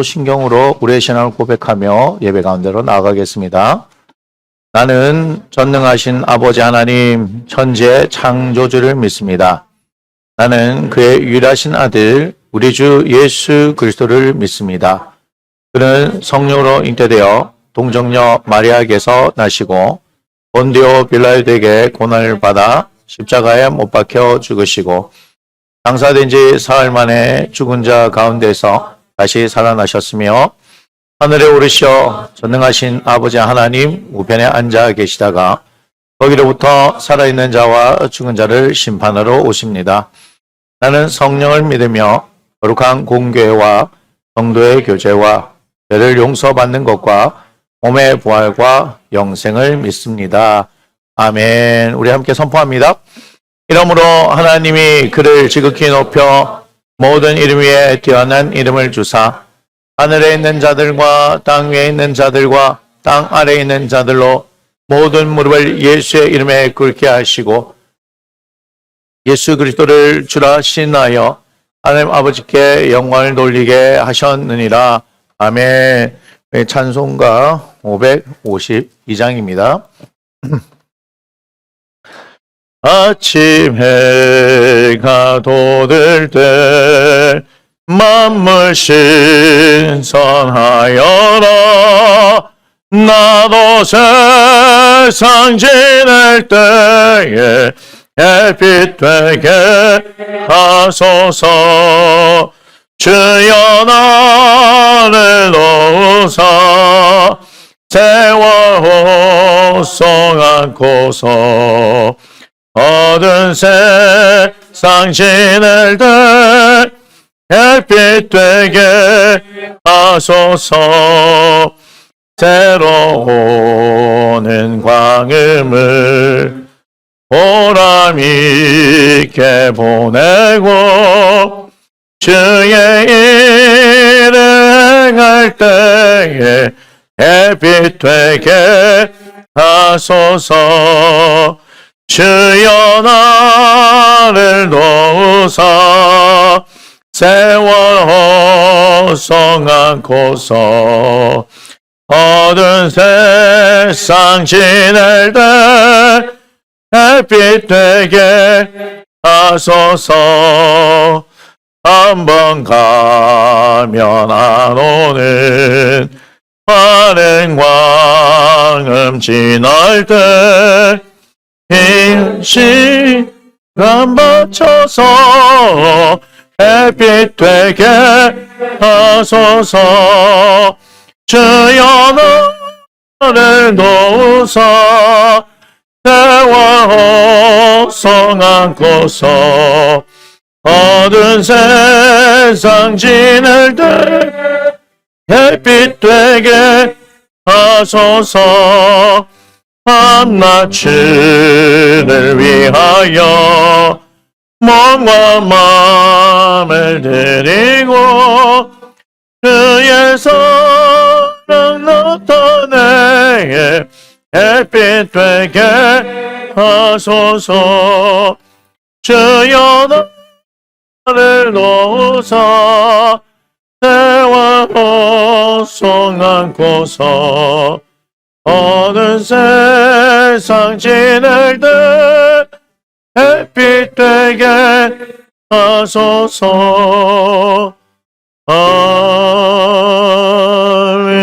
신경으로 우리의 신앙을 고백하며 예배 가운데로 나아가겠습니다. 나는 전능하신 아버지 하나님 천지의 창조주를 믿습니다. 나는 그의 유일하신 아들 우리 주 예수 그리스도를 믿습니다. 그는 성령으로 잉태되어 동정녀 마리아에게서 나시고 본디오 빌라도에게 고난을 받아 십자가에 못 박혀 죽으시고 장사된 지 사흘 만에 죽은 자 가운데서 다시 살아나셨으며 하늘에 오르셔 전능하신 아버지 하나님 우편에 앉아 계시다가 거기로부터 살아있는 자와 죽은 자를 심판하러 오십니다. 나는 성령을 믿으며 거룩한 공교회와 성도의 교제와 죄를 용서받는 것과 몸의 부활과 영생을 믿습니다. 아멘. 우리 함께 선포합니다. 이러므로 하나님이 그를 지극히 높여 모든 이름 위에 뛰어난 이름을 주사 하늘에 있는 자들과 땅 위에 있는 자들과 땅 아래에 있는 자들로 모든 무릎을 예수의 이름에 꿇게 하시고 예수 그리스도를 주라 신하여 하나님 아버지께 영광을 돌리게 하셨느니라. 아멘. 찬송가 552장입니다. 아침 해가 돋을 때 만물 신선하여라. 나도 세상 지낼 때에 햇빛 되게 하소서. 주여 나를 도우사 세월 호송 않고서 어두운 세상 지낼 때 햇빛 되게 하소서. 새로운 광음을 보람 있게 보내고 주의 일을 행할 때에 햇빛 되게 하소서. 주여 나를 도우사 세월 호송 않고서 어두운 세상 지낼 때 햇빛 되게 하소서. 한번 가면 안 오는 빠른 광음 지날 때 긴 시간 맞춰서 햇빛 되게 하소서. 주여 나를 도우사 세월 호송 않고서 어두운 세상 지낼 때 햇빛 되게 하소서. 한낮을 위하여 몸과 마음을 드리고 그의 사랑 나타내 햇빛 되게 하소서. 주여 나를 도우사 세월 호송 않고서 어느 세상 지낼 때 햇빛 되게 하소서.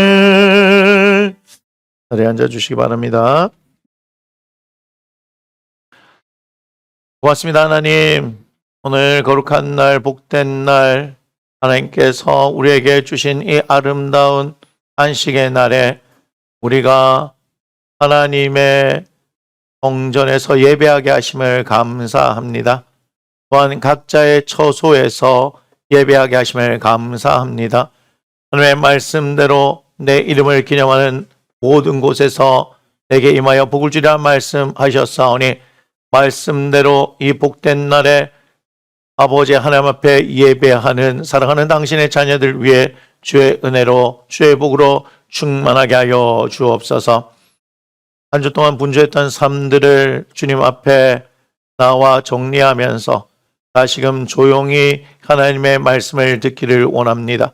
아멘. 자리에 앉아주시기 바랍니다. 고맙습니다. 하나님, 오늘 거룩한 날, 복된 날, 하나님께서 우리에게 주신 이 아름다운 안식의 날에 우리가 하나님의 성전에서 예배하게 하심을 감사합니다. 또한 각자의 처소에서 예배하게 하심을 감사합니다. 하나님의 말씀대로 내 이름을 기념하는 모든 곳에서 내게 임하여 복을 주리라 말씀하셨사오니 말씀대로 이 복된 날에 아버지 하나님 앞에 예배하는 사랑하는 당신의 자녀들 위해 주의 은혜로 주의 복으로 충만하게 하여 주옵소서. 한 주 동안 분주했던 삶들을 주님 앞에 나와 정리하면서 다시금 조용히 하나님의 말씀을 듣기를 원합니다.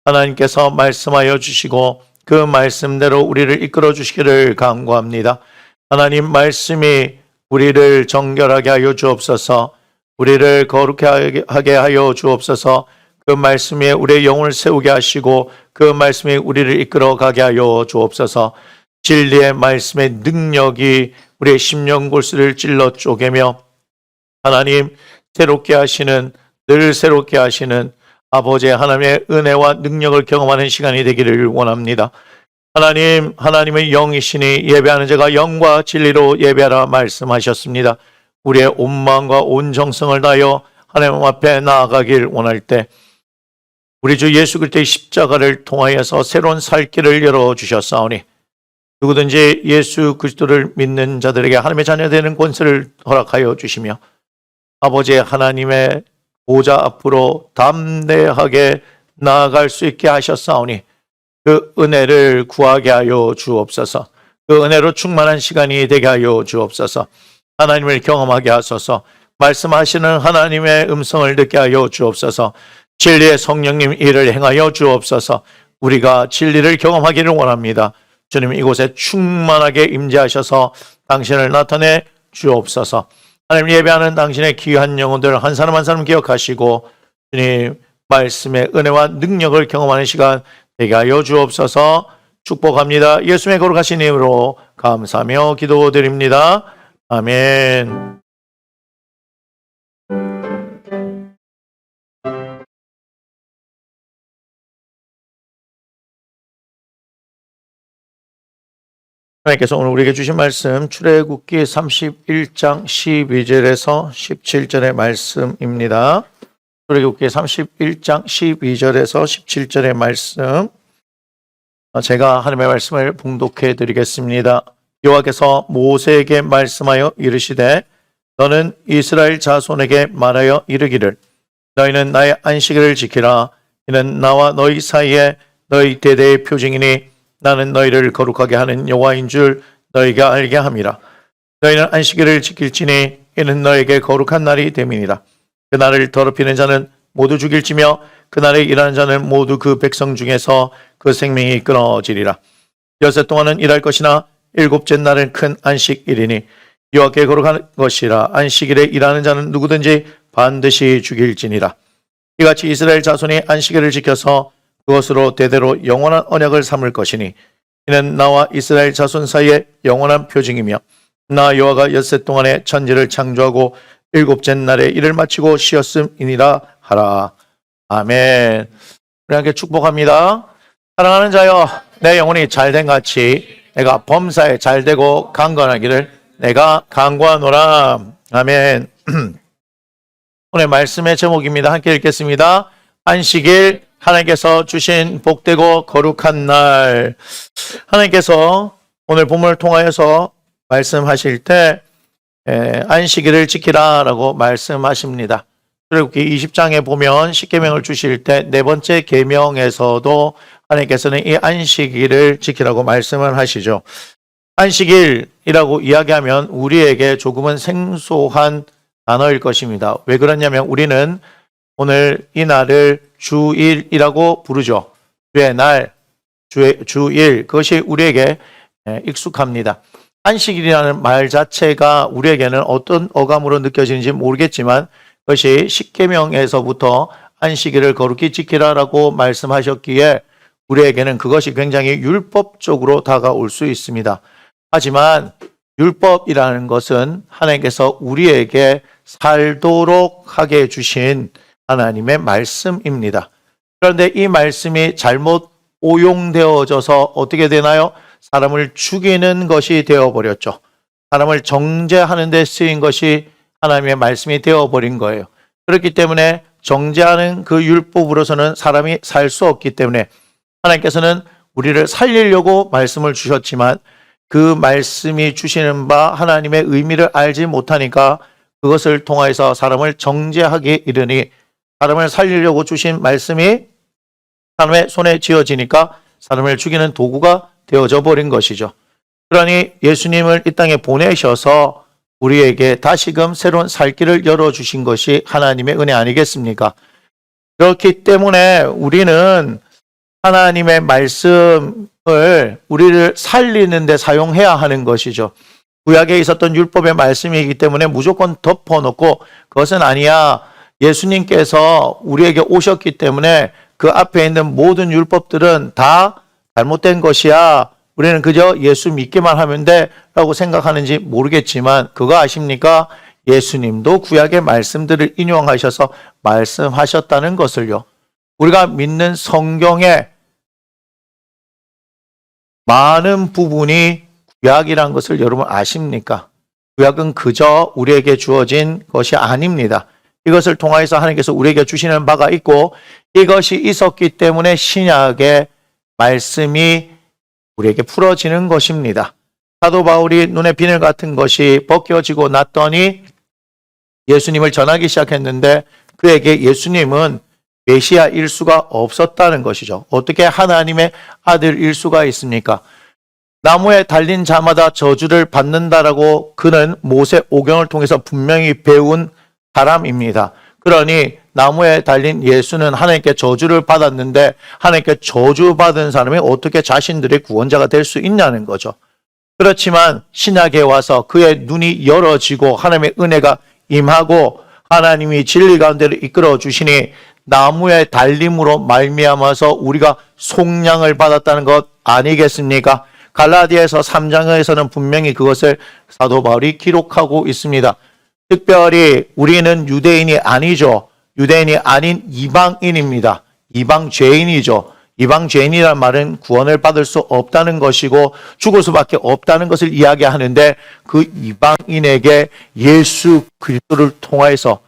하나님께서 말씀하여 주시고 그 말씀대로 우리를 이끌어 주시기를 간구합니다. 하나님 말씀이 우리를 정결하게 하여 주옵소서. 우리를 거룩하게 하여 주옵소서. 그 말씀이 우리의 영혼을 세우게 하시고 그 말씀이 우리를 이끌어 가게 하여 주옵소서. 진리의 말씀의 능력이 우리의 심령 골수를 찔러 쪼개며 하나님 새롭게 하시는, 늘 새롭게 하시는 아버지 하나님의 은혜와 능력을 경험하는 시간이 되기를 원합니다. 하나님, 하나님의 영이시니 예배하는 자가 영과 진리로 예배하라 말씀하셨습니다. 우리의 온 마음과 온 정성을 다하여 하나님 앞에 나아가길 원할 때 우리 주 예수 그리스도의 십자가를 통하여서 새로운 살 길을 열어주셨사오니 누구든지 예수 그리스도를 믿는 자들에게 하나님의 자녀 되는 권세를 허락하여 주시며 아버지 하나님의 보좌 앞으로 담대하게 나아갈 수 있게 하셨사오니 그 은혜를 구하게 하여 주옵소서. 그 은혜로 충만한 시간이 되게 하여 주옵소서. 하나님을 경험하게 하소서. 말씀하시는 하나님의 음성을 듣게 하여 주옵소서. 진리의 성령님 일을 행하여 주옵소서. 우리가 진리를 경험하기를 원합니다. 주님 이곳에 충만하게 임재하셔서 당신을 나타내 주옵소서. 하나님 예배하는 당신의 귀한 영혼들 한 사람 한 사람 기억하시고 주님 말씀의 은혜와 능력을 경험하는 시간 되게 하여 주옵소서. 축복합니다. 예수님의 거룩하신 이름으로 감사하며 기도드립니다. 아멘. 하나님께서 오늘 우리에게 주신 말씀 출애굽기 31장 12절에서 17절의 말씀입니다. 출애굽기 31장 12절에서 17절의 말씀, 제가 하나님의 말씀을 봉독해 드리겠습니다. 여호와께서 모세에게 말씀하여 이르시되 너는 이스라엘 자손에게 말하여 이르기를 너희는 나의 안식일을 지키라. 이는 나와 너희 사이에 너희 대대의 표징이니 나는 너희를 거룩하게 하는 여호와인 줄 너희가 알게 함이라. 너희는 안식일을 지킬지니 이는 너에게 거룩한 날이 됨이니라. 그 날을 더럽히는 자는 모두 죽일지며 그 날에 일하는 자는 모두 그 백성 중에서 그 생명이 끊어지리라. 여섯 동안은 일할 것이나 일곱째 날은 큰 안식일이니 여호와께 거룩한 것이라. 안식일에 일하는 자는 누구든지 반드시 죽일지니라. 이같이 이스라엘 자손이 안식일을 지켜서 그것으로 대대로 영원한 언약을 삼을 것이니 이는 나와 이스라엘 자손 사이에 영원한 표징이며 나 여호와가 엿새 동안에 천지를 창조하고 일곱째 날에 일을 마치고 쉬었음이니라 하라. 아멘. 우리 함께 축복합니다. 사랑하는 자여, 내 영혼이 잘된 같이 내가 범사에 잘되고 강건하기를 내가 간구하노라. 아멘. 오늘 말씀의 제목입니다. 함께 읽겠습니다. 안식일, 하나님께서 주신 복되고 거룩한 날. 하나님께서 오늘 본문을 통하여서 말씀하실 때 안식일을 지키라 라고 말씀하십니다. 출애굽기 20장에 보면 십계명을 주실 때 네 번째 계명에서도 하나님께서는 이 안식일을 지키라고 말씀을 하시죠. 안식일이라고 이야기하면 우리에게 조금은 생소한 단어일 것입니다. 왜 그러냐면 우리는 오늘 이 날을 주일이라고 부르죠. 주의 날, 주일, 그것이 우리에게 익숙합니다. 안식일이라는 말 자체가 우리에게는 어떤 어감으로 느껴지는지 모르겠지만 그것이 십계명에서부터 안식일을 거룩히 지키라라고 말씀하셨기에 우리에게는 그것이 굉장히 율법적으로 다가올 수 있습니다. 하지만 율법이라는 것은 하나님께서 우리에게 살도록 하게 해주신 하나님의 말씀입니다. 그런데 이 말씀이 잘못 오용되어져서 어떻게 되나요? 사람을 죽이는 것이 되어버렸죠. 사람을 정죄하는 데 쓰인 것이 하나님의 말씀이 되어버린 거예요. 그렇기 때문에 정죄하는 그 율법으로서는 사람이 살 수 없기 때문에 하나님께서는 우리를 살리려고 말씀을 주셨지만 그 말씀이 주시는 바 하나님의 의미를 알지 못하니까 그것을 통해서 사람을 정죄하게 이르니 사람을 살리려고 주신 말씀이 사람의 손에 쥐어지니까 사람을 죽이는 도구가 되어져 버린 것이죠. 그러니 예수님을 이 땅에 보내셔서 우리에게 다시금 새로운 살 길을 열어주신 것이 하나님의 은혜 아니겠습니까? 그렇기 때문에 우리는 하나님의 말씀을 우리를 살리는 데 사용해야 하는 것이죠. 구약에 있었던 율법의 말씀이기 때문에 무조건 덮어놓고 그것은 아니야. 예수님께서 우리에게 오셨기 때문에 그 앞에 있는 모든 율법들은 다 잘못된 것이야. 우리는 그저 예수 믿기만 하면 돼 라고 생각하는지 모르겠지만 그거 아십니까? 예수님도 구약의 말씀들을 인용하셔서 말씀하셨다는 것을요. 우리가 믿는 성경의 많은 부분이 구약이라는 것을 여러분 아십니까? 구약은 그저 우리에게 주어진 것이 아닙니다. 이것을 통해서 하나님께서 우리에게 주시는 바가 있고 이것이 있었기 때문에 신약의 말씀이 우리에게 풀어지는 것입니다. 사도 바울이 눈에 비늘 같은 것이 벗겨지고 났더니 예수님을 전하기 시작했는데 그에게 예수님은 메시아일 수가 없었다는 것이죠. 어떻게 하나님의 아들일 수가 있습니까? 나무에 달린 자마다 저주를 받는다라고 그는 모세 오경을 통해서 분명히 배운 사람입니다. 그러니 나무에 달린 예수는 하나님께 저주를 받았는데 하나님께 저주받은 사람이 어떻게 자신들의 구원자가 될 수 있냐는 거죠. 그렇지만 신약에 와서 그의 눈이 열어지고 하나님의 은혜가 임하고 하나님이 진리 가운데로 이끌어 주시니 나무에 달림으로 말미암아서 우리가 속량을 받았다는 것 아니겠습니까? 갈라디아서 3장에서는 분명히 그것을 사도 바울이 기록하고 있습니다. 특별히 우리는 유대인이 아니죠. 유대인이 아닌 이방인입니다. 이방 죄인이죠. 이방 죄인이란 말은 구원을 받을 수 없다는 것이고 죽을 수밖에 없다는 것을 이야기하는데 그 이방인에게 예수 그리스도를 통하여서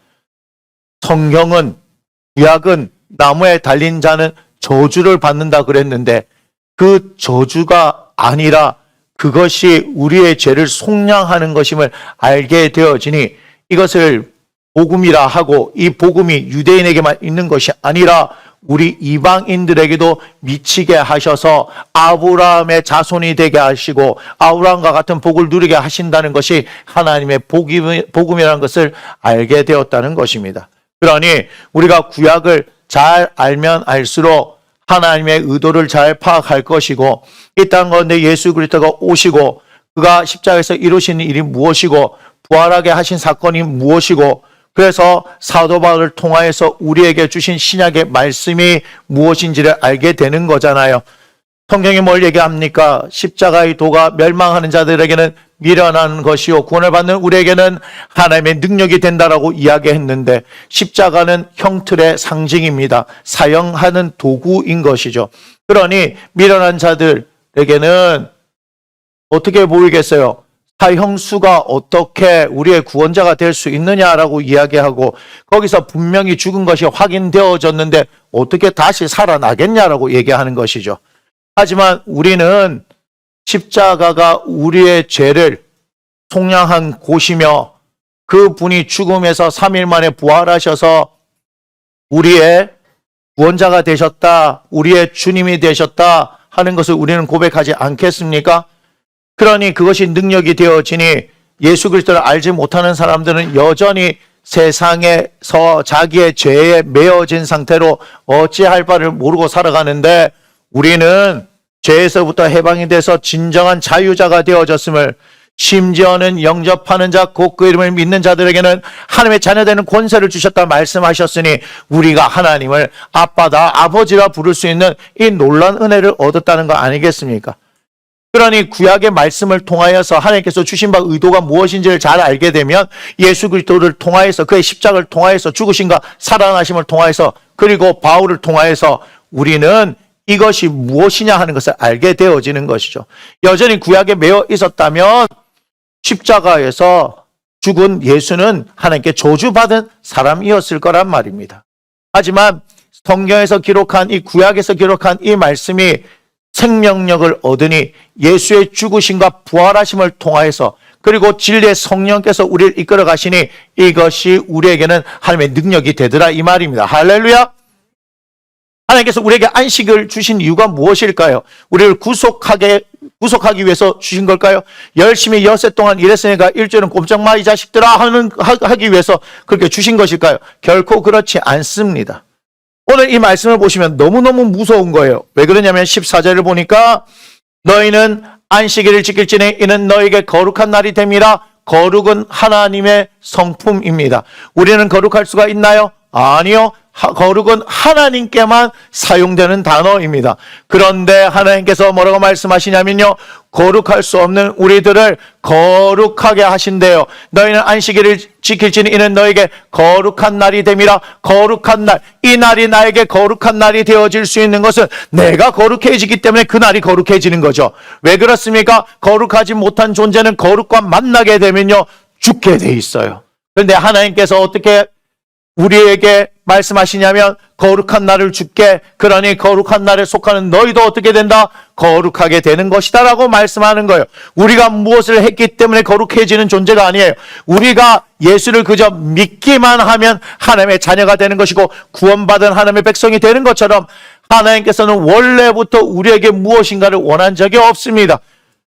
성경은 구약은 나무에 달린 자는 저주를 받는다 그랬는데 그 저주가 아니라 그것이 우리의 죄를 속량하는 것임을 알게 되어지니 이것을 복음이라 하고 이 복음이 유대인에게만 있는 것이 아니라 우리 이방인들에게도 미치게 하셔서 아브라함의 자손이 되게 하시고 아브라함과 같은 복을 누리게 하신다는 것이 하나님의 복음이라는 것을 알게 되었다는 것입니다. 그러니 우리가 구약을 잘 알면 알수록 하나님의 의도를 잘 파악할 것이고 이 땅 가운데 예수 그리스도가 오시고 그가 십자가에서 이루신 일이 무엇이고 부활하게 하신 사건이 무엇이고 그래서 사도 바울을 통하여서 우리에게 주신 신약의 말씀이 무엇인지를 알게 되는 거잖아요. 성경이 뭘 얘기합니까? 십자가의 도가 멸망하는 자들에게는 미련한 것이요 구원을 받는 우리에게는 하나님의 능력이 된다라고 이야기했는데 십자가는 형틀의 상징입니다. 사용하는 도구인 것이죠. 그러니 미련한 자들에게는 어떻게 보이겠어요? 사형수가 어떻게 우리의 구원자가 될 수 있느냐라고 이야기하고 거기서 분명히 죽은 것이 확인되어졌는데 어떻게 다시 살아나겠냐라고 얘기하는 것이죠. 하지만 우리는 십자가가 우리의 죄를 속량한 곳이며 그 분이 죽음에서 3일 만에 부활하셔서 우리의 구원자가 되셨다, 우리의 주님이 되셨다 하는 것을 우리는 고백하지 않겠습니까? 그러니 그것이 능력이 되어지니 예수 그리스도를 알지 못하는 사람들은 여전히 세상에서 자기의 죄에 매어진 상태로 어찌할 바를 모르고 살아가는데 우리는 죄에서부터 해방이 돼서 진정한 자유자가 되어졌음을 심지어는 영접하는 자 곧 그 이름을 믿는 자들에게는 하나님의 자녀되는 권세를 주셨다 말씀하셨으니 우리가 하나님을 아빠다 아버지라 부를 수 있는 이 놀라운 은혜를 얻었다는 거 아니겠습니까? 그러니 구약의 말씀을 통하여서 하나님께서 주신 바 의도가 무엇인지를 잘 알게 되면 예수 그리스도를 통하여서 그의 십자가를 통하여서 죽으심과 살아나심을 통하여서 그리고 바울을 통하여서 우리는 이것이 무엇이냐 하는 것을 알게 되어지는 것이죠. 여전히 구약에 매여 있었다면 십자가에서 죽은 예수는 하나님께 저주받은 사람이었을 거란 말입니다. 하지만 성경에서 기록한 이 구약에서 기록한 이 말씀이 생명력을 얻으니 예수의 죽으심과 부활하심을 통하여서 그리고 진리의 성령께서 우리를 이끌어 가시니 이것이 우리에게는 하나님의 능력이 되더라 이 말입니다. 할렐루야. 하나님께서 우리에게 안식을 주신 이유가 무엇일까요? 우리를 구속하기 위해서 주신 걸까요? 열심히 엿새 동안 일했으니까 일주일은 꼼짝 마 이 자식들아 하기 위해서 그렇게 주신 것일까요? 결코 그렇지 않습니다. 오늘 이 말씀을 보시면 너무너무 무서운 거예요. 왜 그러냐면 14절을 보니까 너희는 안식일을 지킬지니 이는 너에게 거룩한 날이 됨이라. 거룩은 하나님의 성품입니다. 우리는 거룩할 수가 있나요? 아니요. 거룩은 하나님께만 사용되는 단어입니다. 그런데 하나님께서 뭐라고 말씀하시냐면요, 거룩할 수 없는 우리들을 거룩하게 하신대요. 너희는 안식일을 지킬지니 이는 너에게 거룩한 날이 됨이라. 거룩한 날, 이 날이 나에게 거룩한 날이 되어질 수 있는 것은 내가 거룩해지기 때문에 그 날이 거룩해지는 거죠. 왜 그렇습니까? 거룩하지 못한 존재는 거룩과 만나게 되면요, 죽게 돼 있어요. 그런데 하나님께서 어떻게 우리에게 말씀하시냐면 거룩한 날을 주께, 그러니 거룩한 날에 속하는 너희도 어떻게 된다? 거룩하게 되는 것이다 라고 말씀하는 거예요. 우리가 무엇을 했기 때문에 거룩해지는 존재가 아니에요. 우리가 예수를 그저 믿기만 하면 하나님의 자녀가 되는 것이고 구원받은 하나님의 백성이 되는 것처럼 하나님께서는 원래부터 우리에게 무엇인가를 원한 적이 없습니다.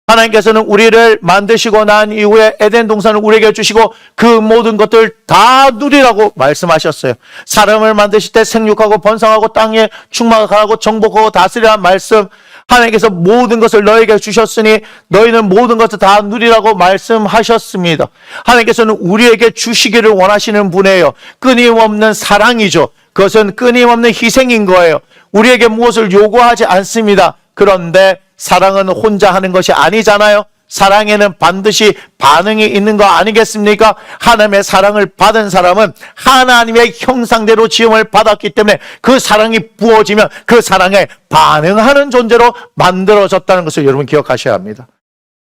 하나님께서는 우리를 만드시고 난 이후에 에덴 동산을 우리에게 주시고 그 모든 것들 다 누리라고 말씀하셨어요. 사람을 만드실 때 생육하고 번성하고 땅에 충만하고 정복하고 다스리라는 말씀, 하나님께서 모든 것을 너에게 주셨으니 너희는 모든 것을 다 누리라고 말씀하셨습니다. 하나님께서는 우리에게 주시기를 원하시는 분이에요. 끊임없는 사랑이죠. 그것은 끊임없는 희생인 거예요. 우리에게 무엇을 요구하지 않습니다. 그런데 사랑은 혼자 하는 것이 아니잖아요. 사랑에는 반드시 반응이 있는 거 아니겠습니까? 하나님의 사랑을 받은 사람은 하나님의 형상대로 지음을 받았기 때문에 그 사랑이 부어지면 그 사랑에 반응하는 존재로 만들어졌다는 것을 여러분 기억하셔야 합니다.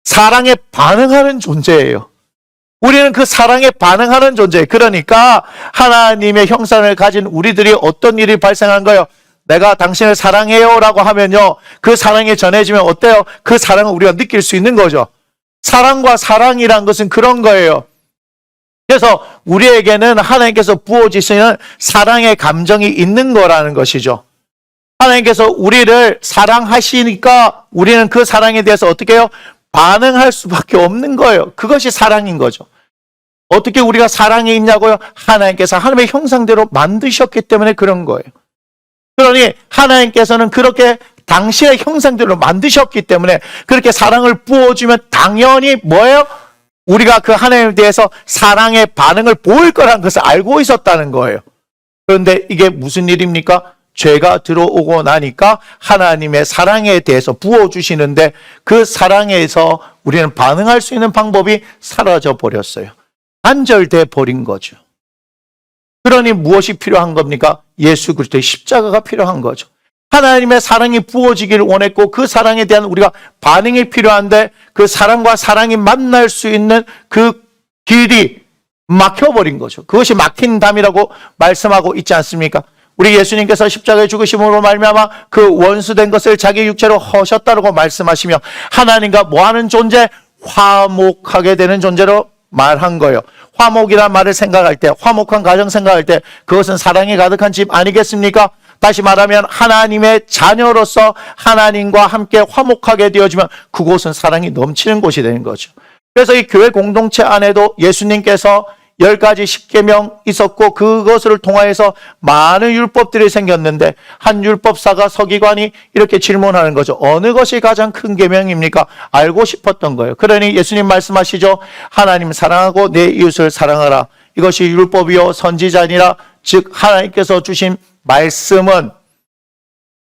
사랑에 반응하는 존재예요. 우리는 그 사랑에 반응하는 존재예요. 그러니까 하나님의 형상을 가진 우리들이 어떤 일이 발생한 거예요? 내가 당신을 사랑해요 라고 하면요, 그 사랑이 전해지면 어때요? 그 사랑을 우리가 느낄 수 있는 거죠. 사랑과 사랑이란 것은 그런 거예요. 그래서 우리에게는 하나님께서 부어주시는 사랑의 감정이 있는 거라는 것이죠. 하나님께서 우리를 사랑하시니까 우리는 그 사랑에 대해서 어떻게 해요? 반응할 수밖에 없는 거예요. 그것이 사랑인 거죠. 어떻게 우리가 사랑이 있냐고요? 하나님께서 하나님의 형상대로 만드셨기 때문에 그런 거예요. 그러니 하나님께서는 그렇게 당신의 형상대로 만드셨기 때문에 그렇게 사랑을 부어주면 당연히 뭐예요? 우리가 그 하나님에 대해서 사랑의 반응을 보일 거라는 것을 알고 있었다는 거예요. 그런데 이게 무슨 일입니까? 죄가 들어오고 나니까 하나님의 사랑에 대해서 부어주시는데 그 사랑에서 우리는 반응할 수 있는 방법이 사라져 버렸어요. 단절돼 버린 거죠. 그러니 무엇이 필요한 겁니까? 예수 그리스도의 십자가가 필요한 거죠. 하나님의 사랑이 부어지기를 원했고 그 사랑에 대한 우리가 반응이 필요한데 그 사랑과 사랑이 만날 수 있는 그 길이 막혀버린 거죠. 그것이 막힌 담이라고 말씀하고 있지 않습니까? 우리 예수님께서 십자가에 죽으심으로 말미암아 그 원수된 것을 자기 육체로 허셨다고 말씀하시며 하나님과 뭐하는 존재? 화목하게 되는 존재로 말한 거예요. 화목이란 말을 생각할 때, 화목한 가정 생각할 때 그것은 사랑이 가득한 집 아니겠습니까? 다시 말하면 하나님의 자녀로서 하나님과 함께 화목하게 되어지면 그곳은 사랑이 넘치는 곳이 되는 거죠. 그래서 이 교회 공동체 안에도 예수님께서 10가지 십계명 있었고 그것을 통하여서 많은 율법들이 생겼는데 한 율법사가 서기관이 이렇게 질문하는 거죠. 어느 것이 가장 큰 계명입니까? 알고 싶었던 거예요. 그러니 예수님 말씀하시죠. 하나님 사랑하고 내 이웃을 사랑하라. 이것이 율법이요 선지자니라. 즉 하나님께서 주신 말씀은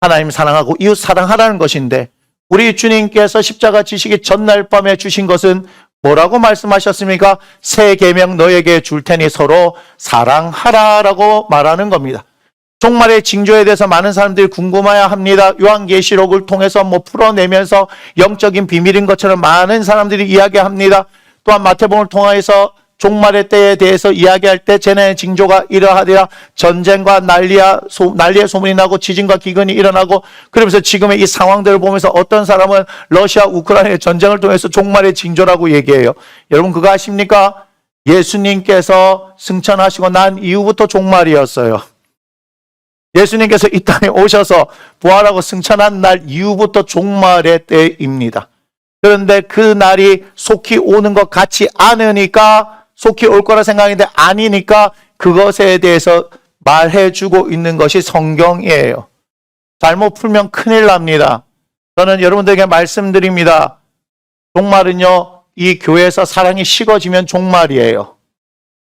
하나님 사랑하고 이웃 사랑하라는 것인데 우리 주님께서 십자가 지시기 전날 밤에 주신 것은 뭐라고 말씀하셨습니까? 새 계명 너에게 줄 테니 서로 사랑하라라고 말하는 겁니다. 종말의 징조에 대해서 많은 사람들이 궁금해야 합니다. 요한계시록을 통해서 풀어내면서 영적인 비밀인 것처럼 많은 사람들이 이야기합니다. 또한 마태복음을 통해서 종말의 때에 대해서 이야기할 때 재난의 징조가 이러하리라. 전쟁과 난리의 소문이 나고 지진과 기근이 일어나고 그러면서 지금의 이 상황들을 보면서 어떤 사람은 러시아 우크라이나의 전쟁을 통해서 종말의 징조라고 얘기해요. 여러분 그거 아십니까? 예수님께서 승천하시고 난 이후부터 종말이었어요. 예수님께서 이 땅에 오셔서 부활하고 승천한 날 이후부터 종말의 때입니다. 그런데 그 날이 속히 오는 것 같지 않으니까 속히 올 거라 생각했는데 아니니까 그것에 대해서 말해주고 있는 것이 성경이에요. 잘못 풀면 큰일 납니다. 저는 여러분들에게 말씀드립니다. 종말은요, 이 교회에서 사랑이 식어지면 종말이에요.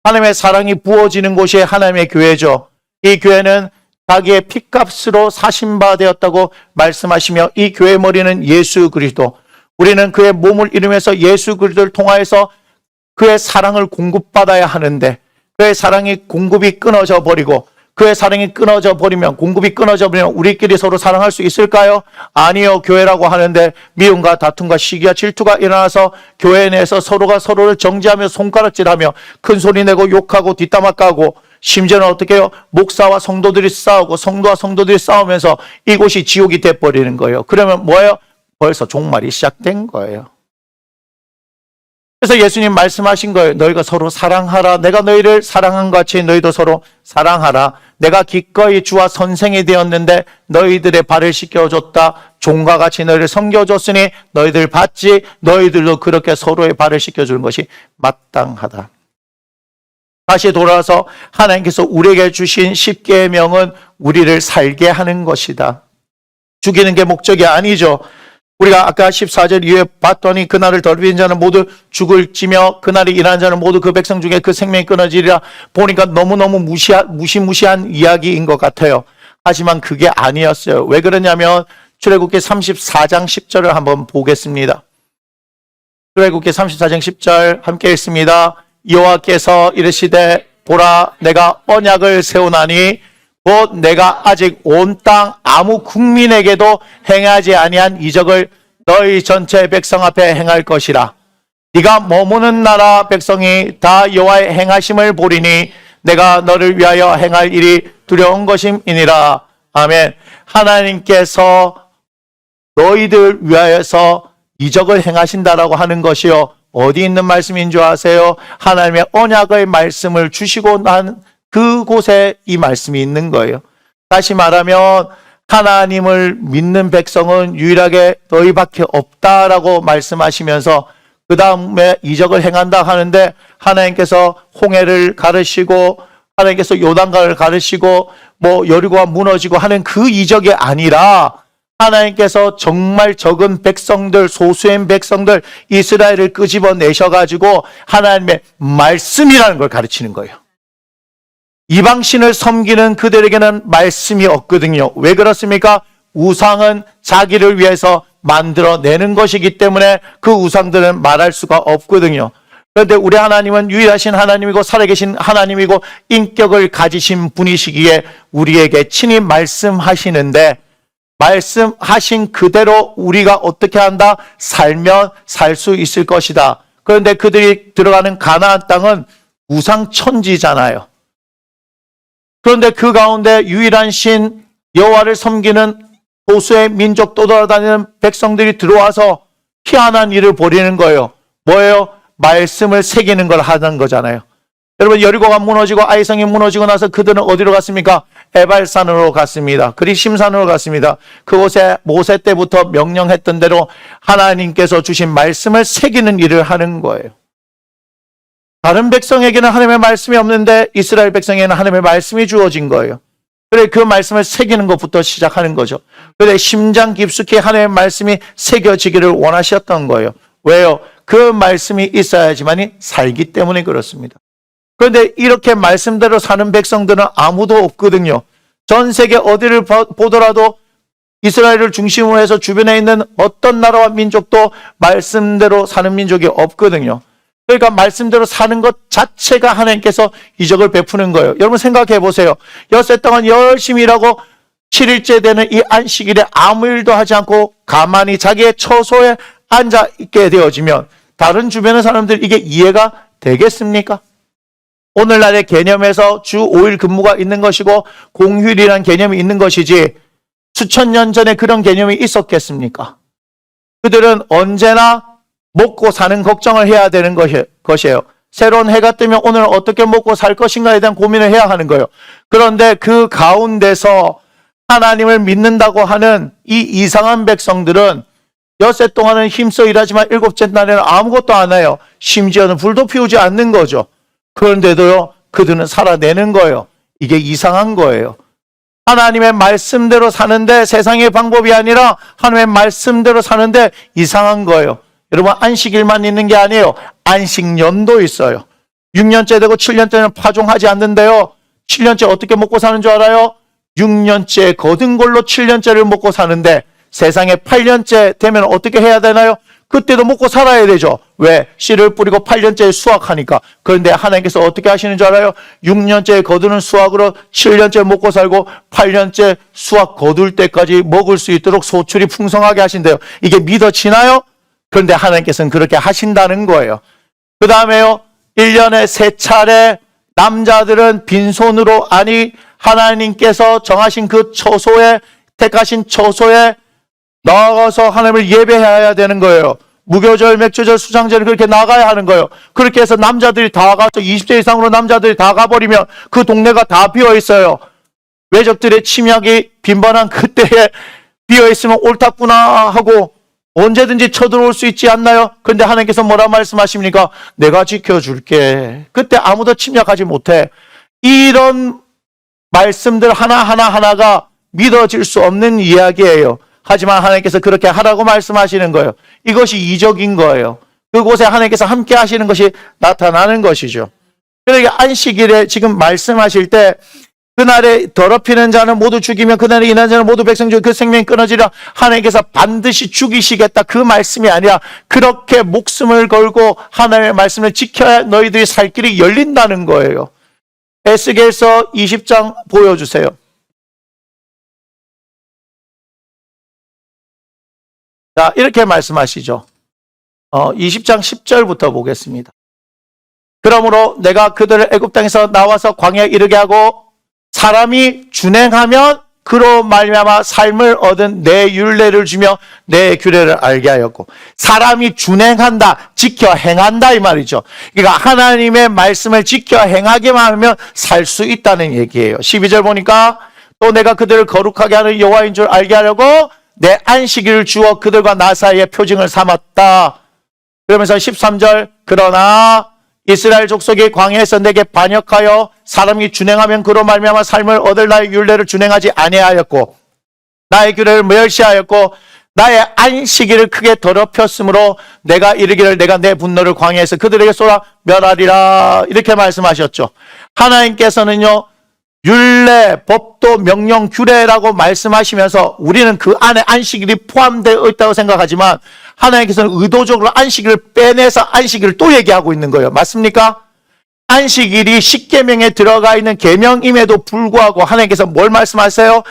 하나님의 사랑이 부어지는 곳이 하나님의 교회죠. 이 교회는 자기의 핏값으로 사신 바 되었다고 말씀하시며, 이 교회의 머리는 예수 그리스도. 우리는 그의 몸을 이루면서 예수 그리스도를 통하여서 그의 사랑을 공급받아야 하는데, 그의 사랑이 공급이 끊어져 버리고, 그의 사랑이 끊어져 버리면, 공급이 끊어져 버리면 우리끼리 서로 사랑할 수 있을까요? 아니요. 교회라고 하는데 미움과 다툼과 시기와 질투가 일어나서 교회 내에서 서로가 서로를 정죄하며 손가락질하며 큰 소리 내고 욕하고 뒷담화 까고, 심지어는 어떻게 해요? 목사와 성도들이 싸우고 성도와 성도들이 싸우면서 이곳이 지옥이 돼버리는 거예요. 그러면 뭐예요? 벌써 종말이 시작된 거예요. 그래서 예수님 말씀하신 거예요. 너희가 서로 사랑하라. 내가 너희를 사랑한 것 같이 너희도 서로 사랑하라. 내가 기꺼이 주와 선생이 되었는데 너희들의 발을 씻겨줬다. 종과 같이 너희를 섬겨줬으니 너희들 받지. 너희들도 그렇게 서로의 발을 씻겨주는 것이 마땅하다. 다시 돌아와서 하나님께서 우리에게 주신 십계명은 우리를 살게 하는 것이다. 죽이는 게 목적이 아니죠. 우리가 아까 14절 이후에 봤더니 그날을 더럽힌 자는 모두 죽을지며 그날이 일하는 자는 모두 그 백성 중에 그 생명이 끊어지리라. 보니까 너무너무 무시무시한 이야기인 것 같아요. 하지만 그게 아니었어요. 왜 그러냐면 출애굽기 34장 10절을 한번 보겠습니다. 출애굽기 34장 10절 함께 읽습니다. 여호와께서 이르시되 보라 내가 언약을 세우나니 곧 내가 아직 온 땅 아무 국민에게도 행하지 아니한 이적을 너희 전체 백성 앞에 행할 것이라. 네가 머무는 나라 백성이 다 여호와의 행하심을 보리니 내가 너를 위하여 행할 일이 두려운 것임이니라. 아멘. 하나님께서 너희들 위하여서 이적을 행하신다라고 하는 것이요, 어디 있는 말씀인 줄 아세요? 하나님의 언약의 말씀을 주시고 난 그곳에 이 말씀이 있는 거예요. 다시 말하면 하나님을 믿는 백성은 유일하게 너희밖에 없다라고 말씀하시면서 그 다음에 이적을 행한다 하는데, 하나님께서 홍해를 가르시고 하나님께서 요단강을 가르시고 뭐 여리고가 무너지고 하는 그 이적이 아니라 하나님께서 정말 적은 백성들, 소수의 백성들 이스라엘을 끄집어내셔가지고 하나님의 말씀이라는 걸 가르치는 거예요. 이방신을 섬기는 그들에게는 말씀이 없거든요. 왜 그렇습니까? 우상은 자기를 위해서 만들어내는 것이기 때문에 그 우상들은 말할 수가 없거든요. 그런데 우리 하나님은 유일하신 하나님이고 살아계신 하나님이고 인격을 가지신 분이시기에 우리에게 친히 말씀하시는데, 말씀하신 그대로 우리가 어떻게 한다? 살면 살 수 있을 것이다. 그런데 그들이 들어가는 가나안 땅은 우상천지잖아요. 그런데 그 가운데 유일한 신 여호와를 섬기는 소수의 민족 떠돌아다니는 백성들이 들어와서 희한한 일을 벌이는 거예요. 뭐예요? 말씀을 새기는 걸 하는 거잖아요. 여러분, 여리고가 무너지고 아이성이 무너지고 나서 그들은 어디로 갔습니까? 에발산으로 갔습니다. 그리심산으로 갔습니다. 그곳에 모세 때부터 명령했던 대로 하나님께서 주신 말씀을 새기는 일을 하는 거예요. 다른 백성에게는 하나님의 말씀이 없는데 이스라엘 백성에게는 하나님의 말씀이 주어진 거예요. 그래, 그 말씀을 새기는 것부터 시작하는 거죠. 그래, 심장 깊숙이 하나님의 말씀이 새겨지기를 원하셨던 거예요. 왜요? 그 말씀이 있어야지만이 살기 때문에 그렇습니다. 그런데 이렇게 말씀대로 사는 백성들은 아무도 없거든요. 전 세계 어디를 보더라도 이스라엘을 중심으로 해서 주변에 있는 어떤 나라와 민족도 말씀대로 사는 민족이 없거든요. 그러니까 말씀대로 사는 것 자체가 하나님께서 이적을 베푸는 거예요. 여러분 생각해 보세요. 엿새 동안 열심히 일하고 7일째 되는 이 안식일에 아무 일도 하지 않고 가만히 자기의 처소에 앉아 있게 되어지면 다른 주변의 사람들 이게 이해가 되겠습니까? 오늘날의 개념에서 주 5일 근무가 있는 것이고 공휴일이라는 개념이 있는 것이지 수천 년 전에 그런 개념이 있었겠습니까? 그들은 언제나 먹고 사는 걱정을 해야 되는 것이에요. 새로운 해가 뜨면 오늘 어떻게 먹고 살 것인가에 대한 고민을 해야 하는 거예요. 그런데 그 가운데서 하나님을 믿는다고 하는 이 이상한 백성들은 엿새 동안은 힘써 일하지만 일곱째 날에는 아무것도 안 해요. 심지어는 불도 피우지 않는 거죠. 그런데도요, 그들은 살아내는 거예요. 이게 이상한 거예요. 하나님의 말씀대로 사는데 세상의 방법이 아니라 하나님의 말씀대로 사는데 이상한 거예요. 여러분, 안식일만 있는 게 아니에요. 안식년도 있어요. 6년째 되고 7년째는 파종하지 않는데요. 7년째 어떻게 먹고 사는 줄 알아요? 6년째 거둔 걸로 7년째를 먹고 사는데 세상에 8년째 되면 어떻게 해야 되나요? 그때도 먹고 살아야 되죠. 왜? 씨를 뿌리고 8년째 수확하니까. 그런데 하나님께서 어떻게 하시는 줄 알아요? 6년째 거두는 수확으로 7년째 먹고 살고 8년째 수확 거둘 때까지 먹을 수 있도록 소출이 풍성하게 하신대요. 이게 믿어지나요? 그런데 하나님께서는 그렇게 하신다는 거예요. 그 다음에요. 1년에 3차례 남자들은 빈손으로, 아니 하나님께서 정하신 그 처소에, 택하신 처소에 나가서 하나님을 예배해야 되는 거예요. 무교절, 맥주절, 수장절을 그렇게 나가야 하는 거예요. 그렇게 해서 남자들이 다 가서 20세 이상으로 남자들이 다 가버리면 그 동네가 다 비어 있어요. 외적들의 침략이 빈번한 그때에 비어 있으면 옳았구나 하고 언제든지 쳐들어올 수 있지 않나요? 근데 하나님께서 뭐라 말씀하십니까? 내가 지켜줄게. 그때 아무도 침략하지 못해. 이런 말씀들 하나가 믿어질 수 없는 이야기예요. 하지만 하나님께서 그렇게 하라고 말씀하시는 거예요. 이것이 이적인 거예요. 그곳에 하나님께서 함께 하시는 것이 나타나는 것이죠. 그러니까 안식일에 지금 말씀하실 때 그날에 더럽히는 자는 모두 죽이며 그날에 인한 자는 모두 백성 중 그 생명이 끊어지라. 하나님께서 반드시 죽이시겠다. 그 말씀이 아니라 그렇게 목숨을 걸고 하나님의 말씀을 지켜야 너희들이 살 길이 열린다는 거예요. 에스겔서 20장 보여주세요. 자, 이렇게 말씀하시죠. 20장 10절부터 보겠습니다. 그러므로 내가 그들을 애굽 땅에서 나와서 광야에 이르게 하고 사람이 준행하면 그로 말미암아 삶을 얻은 내 율례를 주며 내 규례를 알게 하였고, 사람이 준행한다, 지켜 행한다 이 말이죠. 그러니까 하나님의 말씀을 지켜 행하기만 하면 살 수 있다는 얘기예요. 12절 보니까 또 내가 그들을 거룩하게 하는 여호와인 줄 알게 하려고 내 안식일을 주어 그들과 나 사이에 표징을 삼았다. 그러면서 13절 그러나 이스라엘 족속이 광야에서 내게 반역하여 사람이 준행하면 그로 말미암아 삶을 얻을 나의 율례를 준행하지 아니하였고 나의 규례를 멸시하였고 나의 안식일을 크게 더럽혔으므로 내가 이르기를 내가 내 분노를 광야에서 그들에게 쏟아 멸하리라. 이렇게 말씀하셨죠. 하나님께서는요, 율례, 법도, 명령, 규례라고 말씀하시면서 우리는 그 안에 안식일이 포함되어 있다고 생각하지만 하나님께서는 의도적으로 안식일을 빼내서 안식일을 또 얘기하고 있는 거예요. 맞습니까? 안식일이 십계명에 들어가 있는 계명임에도 불구하고 하나님께서 뭘 말씀하세요?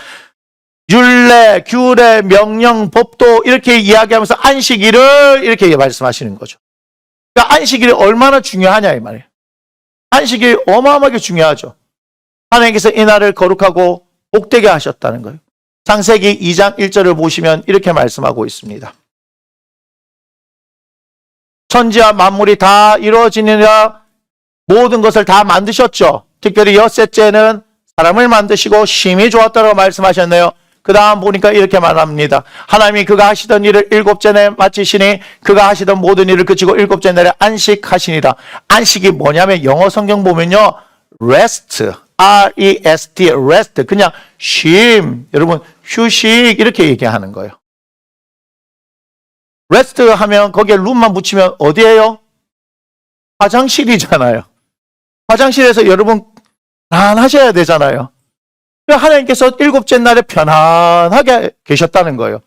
율례, 규례, 명령, 법도 이렇게 이야기하면서 안식일을 이렇게 말씀하시는 거죠. 그러니까 안식일이 얼마나 중요하냐 이 말이에요. 안식일이 어마어마하게 중요하죠. 하나님께서 이 날을 거룩하고 복되게 하셨다는 거예요. 창세기 2장 1절을 보시면 이렇게 말씀하고 있습니다. 천지와 만물이 다 이루어지느라 모든 것을 다 만드셨죠. 특별히 엿새째는 사람을 만드시고 심히 좋았다고 말씀하셨네요. 그 다음 보니까 이렇게 말합니다. 하나님이 그가 하시던 일을 일곱째 날에 마치시니 그가 하시던 모든 일을 그치고 일곱째 날에 안식하시니라. 안식이 뭐냐면 영어 성경 보면요, rest, R-E-S-T, rest, 그냥 쉼, 여러분 휴식 이렇게 얘기하는 거예요. rest 하면 거기에 룸만 붙이면 어디예요? 화장실이잖아요. 화장실에서 여러분 편안하셔야 되잖아요. 하나님께서 일곱째 날에 편안하게 계셨다는 거예요.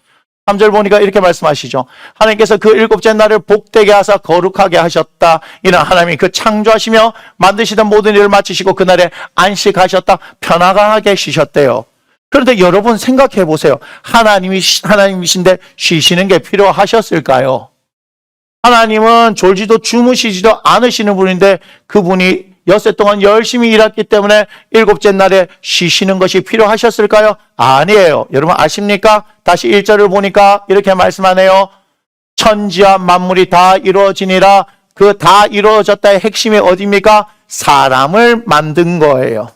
3절 보니까 이렇게 말씀하시죠. 하나님께서 그 일곱째 날을 복되게 하사 거룩하게 하셨다. 이는 하나님이 그 창조하시며 만드시던 모든 일을 마치시고 그날에 안식하셨다. 편안하게 쉬셨대요. 그런데 여러분 생각해 보세요. 하나님이신데 쉬시는 게 필요하셨을까요? 하나님은 졸지도 주무시지도 않으시는 분인데 그분이 엿새 동안 열심히 일했기 때문에 일곱째 날에 쉬시는 것이 필요하셨을까요? 아니에요. 여러분 아십니까? 다시 1절을 보니까 이렇게 말씀하네요. 천지와 만물이 다 이루어지니라. 그 다 이루어졌다의 핵심이 어디입니까? 사람을 만든 거예요.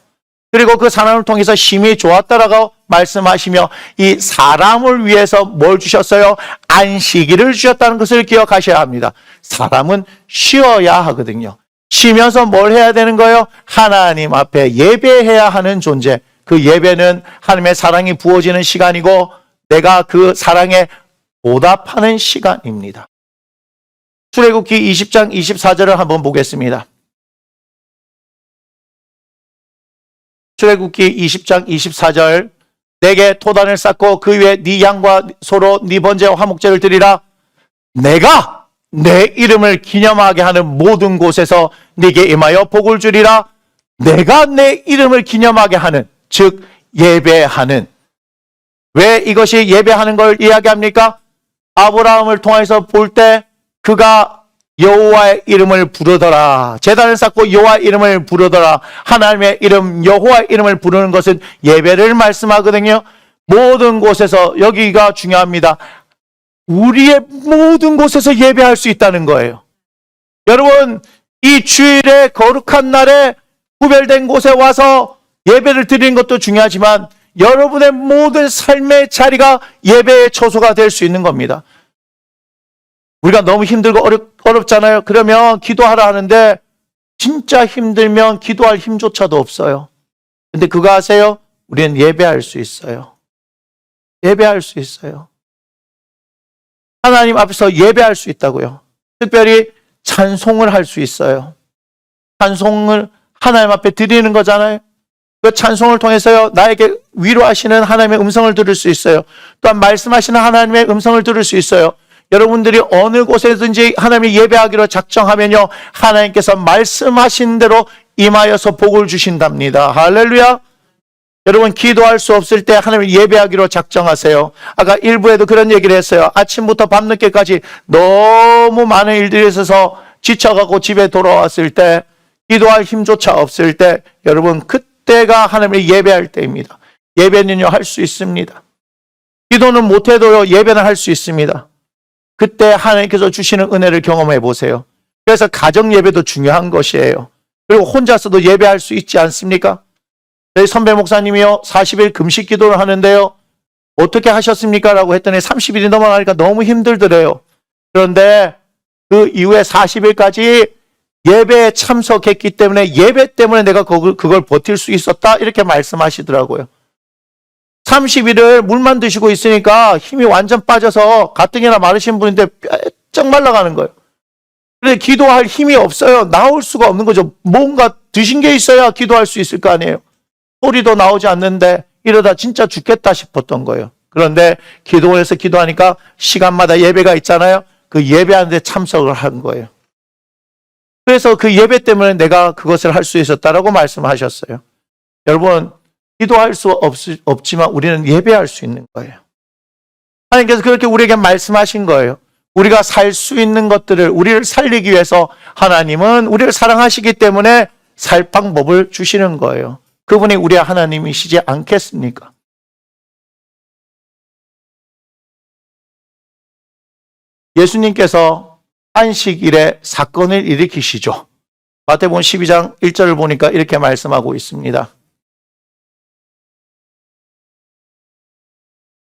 그리고 그 사람을 통해서 심히 좋았다라고 말씀하시며 이 사람을 위해서 뭘 주셨어요? 안식일을 주셨다는 것을 기억하셔야 합니다. 사람은 쉬어야 하거든요. 쉬면서 뭘 해야 되는 거예요? 하나님 앞에 예배해야 하는 존재. 그 예배는 하나님의 사랑이 부어지는 시간이고 내가 그 사랑에 보답하는 시간입니다. 출애굽기 20장 24절을 한번 보겠습니다. 출애굽기 20장 24절 내게 토단을 쌓고 그 위에 네 양과 소로 네 번제와 화목제를 드리라. 내가 내 이름을 기념하게 하는 모든 곳에서 네게 임하여 복을 주리라. 내가 내 이름을 기념하게 하는, 즉 예배하는. 왜 이것이 예배하는 걸 이야기합니까? 아브라함을 통해서 볼 때 그가 여호와의 이름을 부르더라. 제단을 쌓고 여호와의 이름을 부르더라. 하나님의 이름, 여호와의 이름을 부르는 것은 예배를 말씀하거든요. 모든 곳에서, 여기가 중요합니다. 우리의 모든 곳에서 예배할 수 있다는 거예요. 여러분, 이 주일에 거룩한 날에 구별된 곳에 와서 예배를 드리는 것도 중요하지만 여러분의 모든 삶의 자리가 예배의 처소가 될 수 있는 겁니다. 우리가 너무 힘들고 어렵잖아요. 그러면 기도하라 하는데 진짜 힘들면 기도할 힘조차도 없어요. 근데 그거 아세요? 우리는 예배할 수 있어요. 예배할 수 있어요. 하나님 앞에서 예배할 수 있다고요. 특별히 찬송을 할 수 있어요. 찬송을 하나님 앞에 드리는 거잖아요. 그 찬송을 통해서요, 나에게 위로하시는 하나님의 음성을 들을 수 있어요. 또한 말씀하시는 하나님의 음성을 들을 수 있어요. 여러분들이 어느 곳에든지 하나님의 예배하기로 작정하면요, 하나님께서 말씀하신 대로 임하여서 복을 주신답니다. 할렐루야. 여러분, 기도할 수 없을 때 하나님을 예배하기로 작정하세요. 아까 1부에도 그런 얘기를 했어요. 아침부터 밤늦게까지 너무 많은 일들이 있어서 지쳐가고 집에 돌아왔을 때, 기도할 힘조차 없을 때, 여러분 그때가 하나님을 예배할 때입니다. 예배는요, 할 수 있습니다. 기도는 못해도요, 예배는 할 수 있습니다. 그때 하나님께서 주시는 은혜를 경험해 보세요. 그래서 가정 예배도 중요한 것이에요. 그리고 혼자서도 예배할 수 있지 않습니까? 저희 선배 목사님이요, 40일 금식 기도를 하는데요, 어떻게 하셨습니까? 라고 했더니 30일이 넘어가니까 너무 힘들더래요. 그런데 그 이후에 40일까지 예배에 참석했기 때문에, 예배 때문에 내가 그걸 버틸 수 있었다, 이렇게 말씀하시더라고요. 30일을 물만 드시고 있으니까 힘이 완전 빠져서 가뜩이나 마르신 분인데 뼈쩍 말라가는 거예요. 그런데 기도할 힘이 없어요. 나올 수가 없는 거죠. 뭔가 드신 게 있어야 기도할 수 있을 거 아니에요. 소리도 나오지 않는데 이러다 진짜 죽겠다 싶었던 거예요. 그런데 기도원에서 기도하니까 시간마다 예배가 있잖아요. 그 예배하는 데 참석을 한 거예요. 그래서 그 예배 때문에 내가 그것을 할 수 있었다라고 말씀하셨어요. 여러분, 기도할 수 없지만 우리는 예배할 수 있는 거예요. 하나님께서 그렇게 우리에게 말씀하신 거예요. 우리가 살 수 있는 것들을, 우리를 살리기 위해서 하나님은 우리를 사랑하시기 때문에 살 방법을 주시는 거예요. 그분이 우리의 하나님이시지 않겠습니까? 예수님께서 안식일에 사건을 일으키시죠. 마태복음 12장 1절을 보니까 이렇게 말씀하고 있습니다.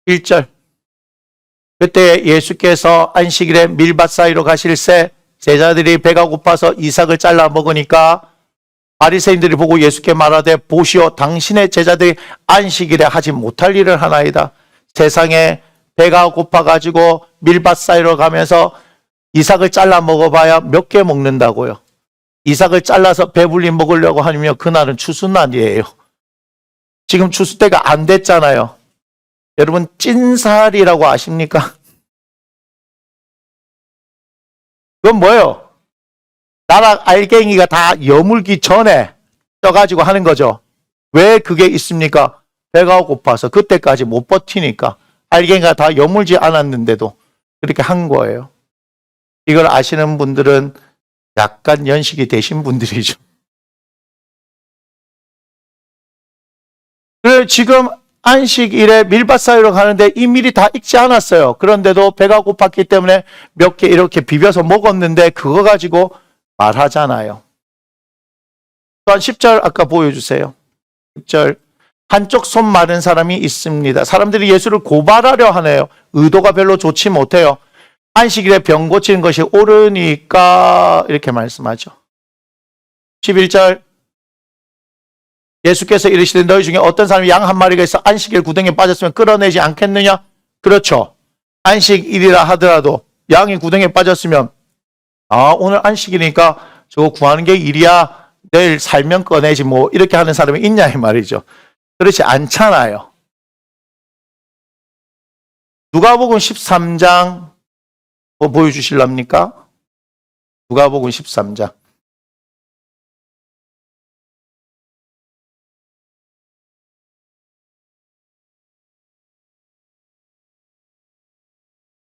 1절. 그때 예수께서 안식일에 밀밭 사이로 가실새 제자들이 배가 고파서 이삭을 잘라 먹으니까 바리새인들이 보고 예수께 말하되, 보시오, 당신의 제자들이 안식일에 하지 못할 일을 하나이다. 세상에 배가 고파가지고 밀밭 사이로 가면서 이삭을 잘라 먹어봐야 몇 개 먹는다고요. 이삭을 잘라서 배불리 먹으려고 하면 그날은 추수날이에요. 지금 추수 때가 안 됐잖아요. 여러분, 찐살이라고 아십니까? 그건 뭐예요? 나락 알갱이가 다 여물기 전에 떠가지고 하는 거죠. 왜 그게 있습니까? 배가 고파서, 그때까지 못 버티니까. 알갱이가 다 여물지 않았는데도 그렇게 한 거예요. 이걸 아시는 분들은 약간 연식이 되신 분들이죠. 그래서 지금 안식일에 밀밭 사이로 가는데 이 밀이 다 익지 않았어요. 그런데도 배가 고팠기 때문에 몇 개 이렇게 비벼서 먹었는데 그거 가지고 말하잖아요. 또한 10절 아까 보여주세요. 10절. 한쪽 손 마른 사람이 있습니다. 사람들이 예수를 고발하려 하네요. 의도가 별로 좋지 못해요. 안식일에 병 고치는 것이 옳으니까 이렇게 말씀하죠. 11절 예수께서 이르시되 너희 중에 어떤 사람이 양 한 마리가 있어 안식일 구덩이에 빠졌으면 끌어내지 않겠느냐? 그렇죠. 안식일이라 하더라도 양이 구덩이에 빠졌으면 오늘 안식일이니까 저거 구하는 게 일이야. 내일 살면 꺼내지 뭐 이렇게 하는 사람이 있냐 이 말이죠. 그렇지 않잖아요. 누가복음 13장 뭐 보여주실랍니까? 누가복음 13장.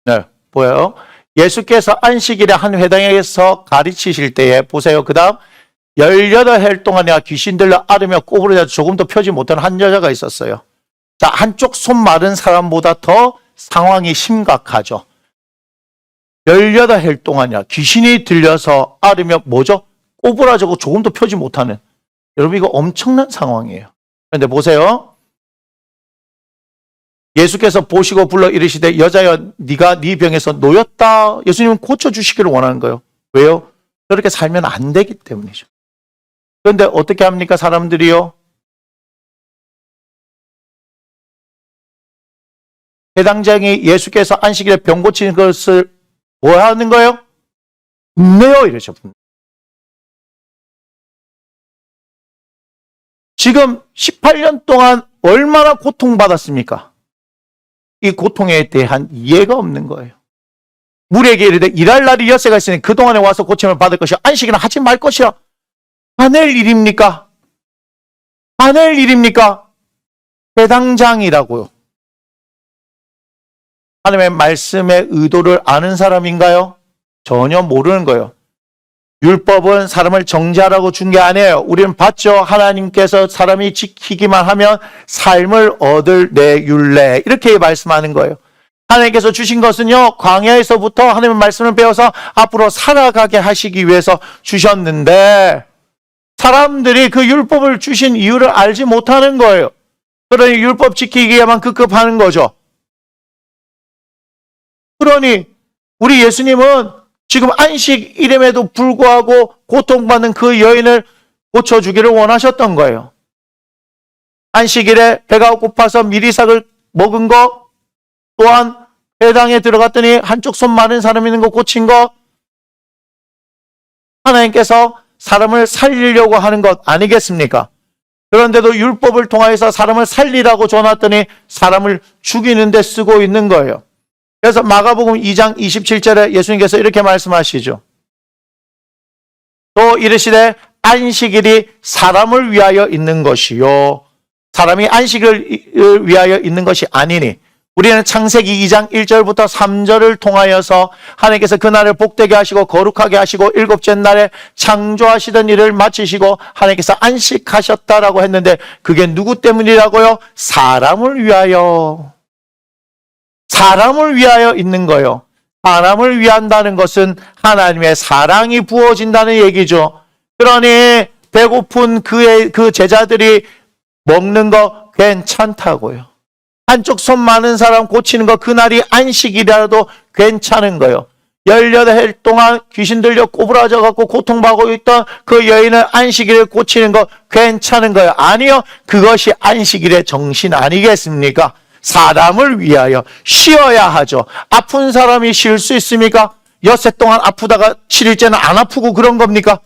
네, 보여요. 예수께서 안식일에 한 회당에서 가르치실 때에 보세요. 그 다음 18해 동안이나 귀신 들려 앓으며 꼬부러져 조금도 펴지 못하는 한 여자가 있었어요. 자, 한쪽 손 마른 사람보다 더 상황이 심각하죠. 18해 동안이나 귀신이 들려서 앓으며 뭐죠? 꼬부라지고 조금도 펴지 못하는. 여러분 이거 엄청난 상황이에요. 그런데 보세요. 예수께서 보시고 불러 이르시되 여자여 네가 네 병에서 놓였다. 예수님은 고쳐주시기를 원하는 거예요. 왜요? 그렇게 살면 안 되기 때문이죠. 그런데 어떻게 합니까 사람들이요? 해당장이 예수께서 안식일에 병 고치는 것을 뭐 하는 거예요? 분내요 이러죠. 지금 18년 동안 얼마나 고통받았습니까? 이 고통에 대한 이해가 없는 거예요. 우리에게 이르되 일할 날이 엿새가 있으니 그동안에 와서 고침을 받을 것이야. 안식일은 하지 말 것이야. 하늘 일입니까? 하늘 일입니까? 해당장이라고요. 하나님의 말씀의 의도를 아는 사람인가요? 전혀 모르는 거예요. 율법은 사람을 정죄하라고 준 게 아니에요. 우리는 봤죠. 하나님께서 사람이 지키기만 하면 삶을 얻을 내 율례 이렇게 말씀하는 거예요. 하나님께서 주신 것은요. 광야에서부터 하나님의 말씀을 배워서 앞으로 살아가게 하시기 위해서 주셨는데 사람들이 그 율법을 주신 이유를 알지 못하는 거예요. 그러니 율법 지키기에만 급급하는 거죠. 그러니 우리 예수님은 지금 안식일임에도 불구하고 고통받는 그 여인을 고쳐주기를 원하셨던 거예요. 안식일에 배가 고파서 미리삭을 먹은 거, 또한 회당에 들어갔더니 한쪽 손 마른 사람 있는 거 고친 거, 하나님께서 사람을 살리려고 하는 것 아니겠습니까? 그런데도 율법을 통해서 사람을 살리라고 줘놨더니 사람을 죽이는 데 쓰고 있는 거예요. 그래서 마가복음 2장 27절에 예수님께서 이렇게 말씀하시죠. 또 이르시되 안식일이 사람을 위하여 있는 것이요 사람이 안식을 위하여 있는 것이 아니니 우리는 창세기 2장 1절부터 3절을 통하여서 하나님께서 그날을 복되게 하시고 거룩하게 하시고 일곱째 날에 창조하시던 일을 마치시고 하나님께서 안식하셨다라고 했는데 그게 누구 때문이라고요? 사람을 위하여. 사람을 위하여 있는 거예요. 사람을 위한다는 것은 하나님의 사랑이 부어진다는 얘기죠. 그러니 배고픈 그 제자들이 먹는 거 괜찮다고요. 한쪽 손 많은 사람 고치는 거 그날이 안식이라도 괜찮은 거예요. 18해 동안 귀신 들려 꼬부라져 갖고 고통받고 있던 그 여인을 안식일에 고치는 거 괜찮은 거예요. 아니요. 그것이 안식일의 정신 아니겠습니까? 사람을 위하여 쉬어야 하죠. 아픈 사람이 쉴 수 있습니까? 엿새 동안 아프다가 7일째는 안 아프고 그런 겁니까?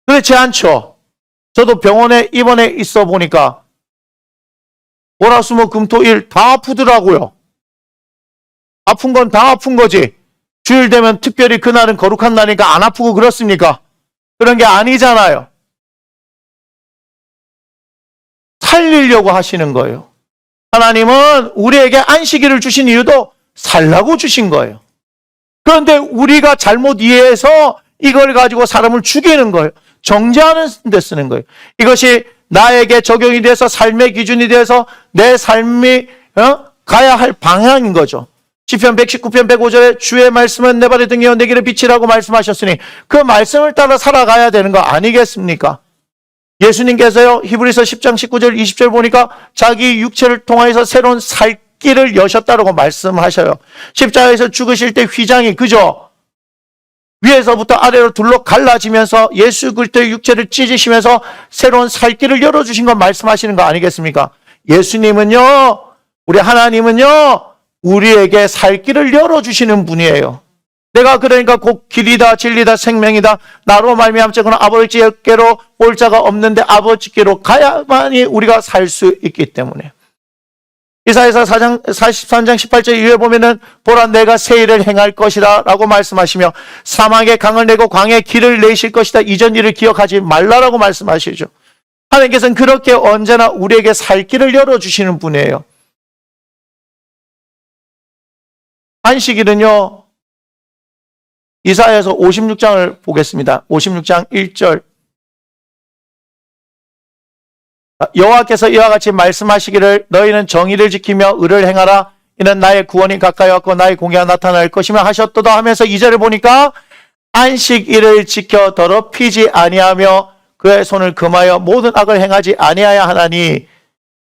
그렇지 않죠. 저도 병원에 입원해 있어 보니까 월화수목금토일 다 아프더라고요. 아픈 건 다 아픈 거지. 주일 되면 특별히 그날은 거룩한 날이니까 안 아프고 그렇습니까? 그런 게 아니잖아요. 살리려고 하시는 거예요. 하나님은 우리에게 안식일을 주신 이유도 살라고 주신 거예요. 그런데 우리가 잘못 이해해서 이걸 가지고 사람을 죽이는 거예요. 정죄하는 데 쓰는 거예요. 이것이 나에게 적용이 돼서 삶의 기준이 돼서 내 삶이 가야 할 방향인 거죠. 시편 119편 105절에 주의 말씀은 내 발의 등이요 내 길의 빛이라고 말씀하셨으니 그 말씀을 따라 살아가야 되는 거 아니겠습니까? 예수님께서요 히브리서 10장 19절 20절 보니까 자기 육체를 통해서 새로운 살 길을 여셨다라고 말씀하셔요. 십자가에서 죽으실 때 휘장이 그죠? 위에서부터 아래로 둘로 갈라지면서 예수 그리스도의 육체를 찢으시면서 새로운 살 길을 열어주신 것 말씀하시는 거 아니겠습니까? 예수님은요, 우리 하나님은요, 우리에게 살 길을 열어주시는 분이에요. 내가 그러니까 곧 길이다 진리다 생명이다 나로 말미암자고는 아버지께로 올 자가 없는데 아버지께로 가야만이 우리가 살 수 있기 때문에. 이사야서 43장 18절 이후에 보면은 보라 내가 새 일을 행할 것이다 라고 말씀하시며 사막에 강을 내고 광야에 길을 내실 것이다 이전 일을 기억하지 말라라고 말씀하시죠. 하나님께서는 그렇게 언제나 우리에게 살 길을 열어주시는 분이에요. 안식일은요, 이사야서 56장을 보겠습니다. 56장 1절. 여호와께서 이와 같이 말씀하시기를 너희는 정의를 지키며 의를 행하라. 이는 나의 구원이 가까이 왔고 나의 공의가 나타날 것이며 하셨도다 하면서 2절을 보니까 안식일을 지켜 더럽히지 아니하며 그의 손을 금하여 모든 악을 행하지 아니하야 하나니.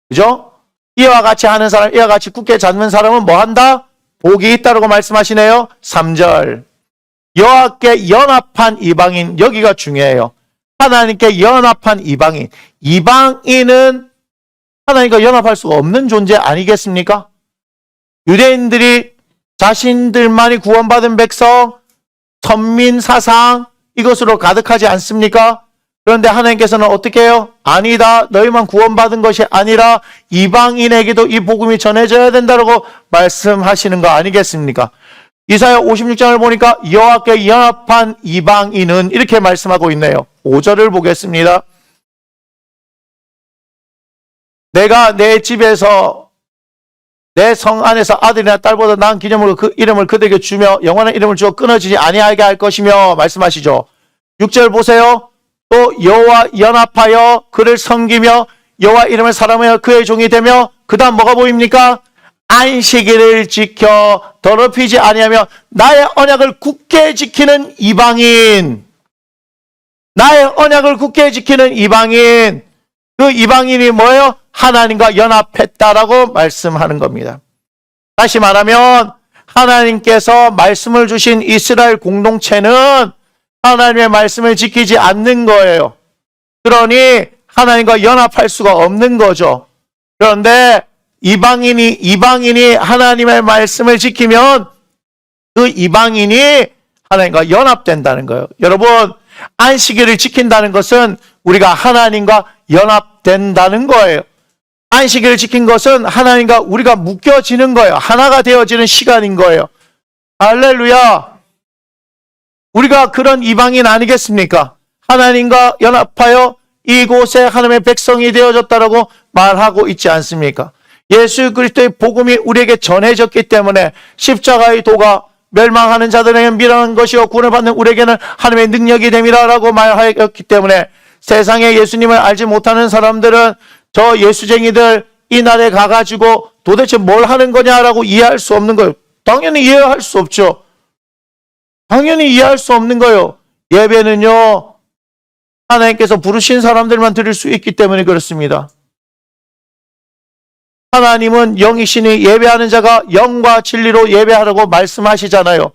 그죠? 이와 같이 하는 사람, 이와 같이 굳게 잡는 사람은 뭐 한다? 복이 있다라고 말씀하시네요. 3절. 여호와께 연합한 이방인, 여기가 중요해요. 하나님께 연합한 이방인. 이방인은 하나님과 연합할 수가 없는 존재 아니겠습니까? 유대인들이 자신들만이 구원받은 백성, 선민 사상 이것으로 가득하지 않습니까? 그런데 하나님께서는 어떻게 해요? 아니다. 너희만 구원받은 것이 아니라 이방인에게도 이 복음이 전해져야 된다고 말씀하시는 거 아니겠습니까? 이사야 56장을 보니까 여호와께 연합한 이방인은 이렇게 말씀하고 있네요. 5절을 보겠습니다. 내가 내 집에서 내 성 안에서 아들이나 딸보다 나은 기념으로 그 이름을 그들에게 주며 영원한 이름을 주어 끊어지지 아니하게 할 것이며 말씀하시죠. 6절 보세요. 또 여호와 연합하여 그를 섬기며 여호와 이름을 사랑하여 그의 종이 되며 그 다음 뭐가 보입니까? 안식일을 지켜 더럽히지 아니하며 나의 언약을 굳게 지키는 이방인. 나의 언약을 굳게 지키는 이방인. 그 이방인이 뭐예요? 하나님과 연합했다라고 말씀하는 겁니다. 다시 말하면 하나님께서 말씀을 주신 이스라엘 공동체는 하나님의 말씀을 지키지 않는 거예요. 그러니 하나님과 연합할 수가 없는 거죠. 그런데 이방인이 하나님의 말씀을 지키면 그 이방인이 하나님과 연합된다는 거예요. 여러분, 안식일을 지킨다는 것은 우리가 하나님과 연합된다는 거예요. 안식일을 지킨 것은 하나님과 우리가 묶여지는 거예요. 하나가 되어지는 시간인 거예요. 할렐루야. 우리가 그런 이방인 아니겠습니까? 하나님과 연합하여 이곳에 하나님의 백성이 되어졌다라고 말하고 있지 않습니까? 예수 그리스도의 복음이 우리에게 전해졌기 때문에 십자가의 도가 멸망하는 자들에게는 미련한 것이요 구원을 받는 우리에게는 하나님의 능력이 됨이라고 말하였기 때문에 세상에 예수님을 알지 못하는 사람들은 저 예수쟁이들 이날에 가가지고 도대체 뭘 하는 거냐라고 이해할 수 없는 거예요. 당연히 이해할 수 없죠. 당연히 이해할 수 없는 거예요. 예배는요, 하나님께서 부르신 사람들만 드릴 수 있기 때문에 그렇습니다. 하나님은 영이시니 예배하는 자가 영과 진리로 예배하라고 말씀하시잖아요.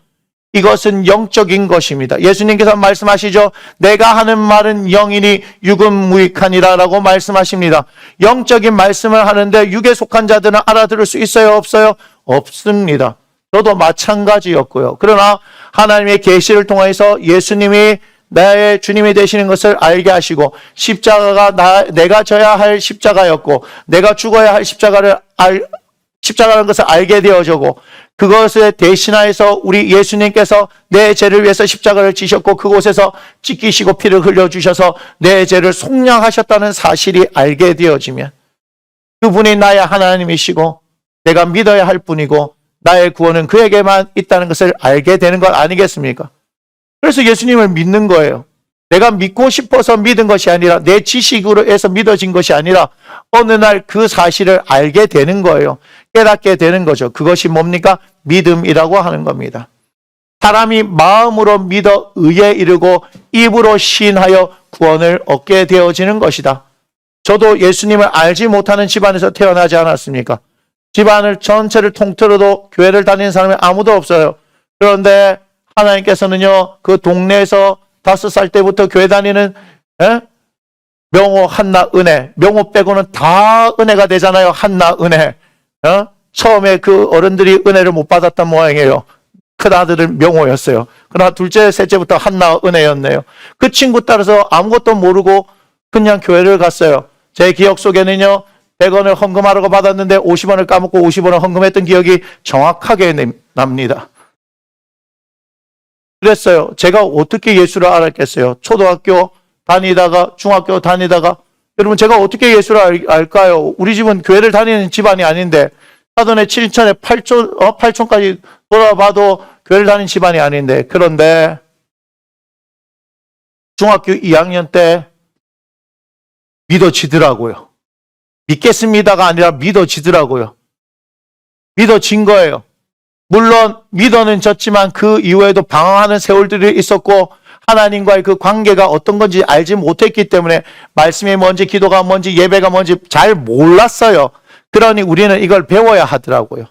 이것은 영적인 것입니다. 예수님께서 말씀하시죠. 내가 하는 말은 영이니 육은 무익하니라 라고 말씀하십니다. 영적인 말씀을 하는데 육에 속한 자들은 알아들을 수 있어요? 없어요? 없습니다. 저도 마찬가지였고요. 그러나 하나님의 계시를 통해서 예수님이 나의 주님이 되시는 것을 알게 하시고 십자가가 내가 져야 할 십자가였고 내가 죽어야 할 십자가라는 것을 알게 되어지고 그것을 대신하여서 우리 예수님께서 내 죄를 위해서 십자가를 지셨고 그곳에서 찢기시고 피를 흘려주셔서 내 죄를 속량하셨다는 사실이 알게 되어지면 그분이 나의 하나님이시고 내가 믿어야 할 분이고 나의 구원은 그에게만 있다는 것을 알게 되는 것 아니겠습니까? 그래서 예수님을 믿는 거예요. 내가 믿고 싶어서 믿은 것이 아니라 내 지식으로 해서 믿어진 것이 아니라 어느 날 그 사실을 알게 되는 거예요. 깨닫게 되는 거죠. 그것이 뭡니까? 믿음이라고 하는 겁니다. 사람이 마음으로 믿어 의에 이르고 입으로 시인하여 구원을 얻게 되어지는 것이다. 저도 예수님을 알지 못하는 집안에서 태어나지 않았습니까? 집안을 전체를 통틀어도 교회를 다니는 사람이 아무도 없어요. 그런데 하나님께서는요, 그 동네에서 5살 때부터 교회 다니는 명호, 한나, 은혜, 명호 빼고는 다 은혜가 되잖아요. 한나, 은혜. 처음에 그 어른들이 은혜를 못 받았단 모양이에요. 큰 아들은 명호였어요. 그러나 둘째, 셋째부터 한나, 은혜였네요. 그 친구 따라서 아무것도 모르고 그냥 교회를 갔어요. 제 기억 속에는요, 100원을 헌금하라고 받았는데 50원을 까먹고 50원을 헌금했던 기억이 정확하게 납니다. 그랬어요. 제가 어떻게 예수를 알았겠어요? 초등학교 다니다가, 중학교 다니다가, 여러분 제가 어떻게 예수를 알까요? 우리 집은 교회를 다니는 집안이 아닌데, 사돈의 7천에 8촌까지 돌아봐도 교회를 다니는 집안이 아닌데, 그런데 중학교 2학년 때 믿어지더라고요. 믿겠습니다가 아니라 믿어지더라고요. 믿어진 거예요. 물론 믿어는 졌지만 그 이후에도 방황하는 세월들이 있었고 하나님과의 그 관계가 어떤 건지 알지 못했기 때문에 말씀이 뭔지 기도가 뭔지 예배가 뭔지 잘 몰랐어요. 그러니 우리는 이걸 배워야 하더라고요.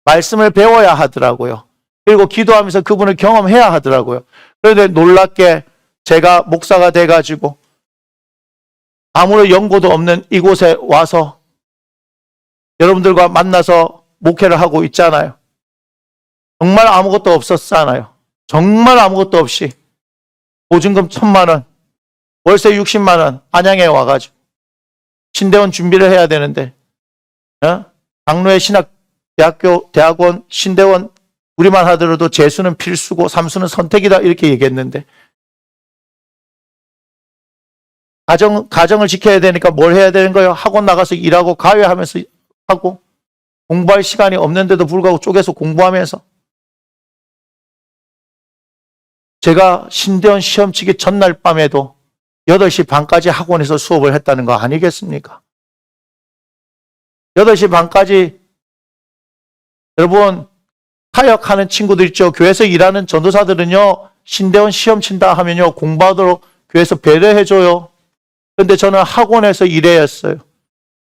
말씀을 배워야 하더라고요. 그리고 기도하면서 그분을 경험해야 하더라고요. 그런데 놀랍게 제가 목사가 돼가지고 아무런 연고도 없는 이곳에 와서 여러분들과 만나서 목회를 하고 있잖아요. 정말 아무것도 없었잖아요. 정말 아무것도 없이 보증금 1,000만 원, 월세 60만 원 안양에 와가지고 신대원 준비를 해야 되는데 강로의 대학원 신대원 우리만 하더라도 재수는 필수고 삼수는 선택이다 이렇게 얘기했는데 가정을 지켜야 되니까 뭘 해야 되는 거예요? 학원 나가서 일하고 가외하면서 하고 공부할 시간이 없는데도 불구하고 쪼개서 공부하면서 제가 신대원 시험 치기 전날 밤에도 8시 반까지 학원에서 수업을 했다는 거 아니겠습니까? 8시 반까지 여러분 타역하는 친구들 있죠. 교회에서 일하는 전도사들은요. 신대원 시험 친다 하면요. 공부하도록 교회에서 배려해줘요. 그런데 저는 학원에서 일했어요.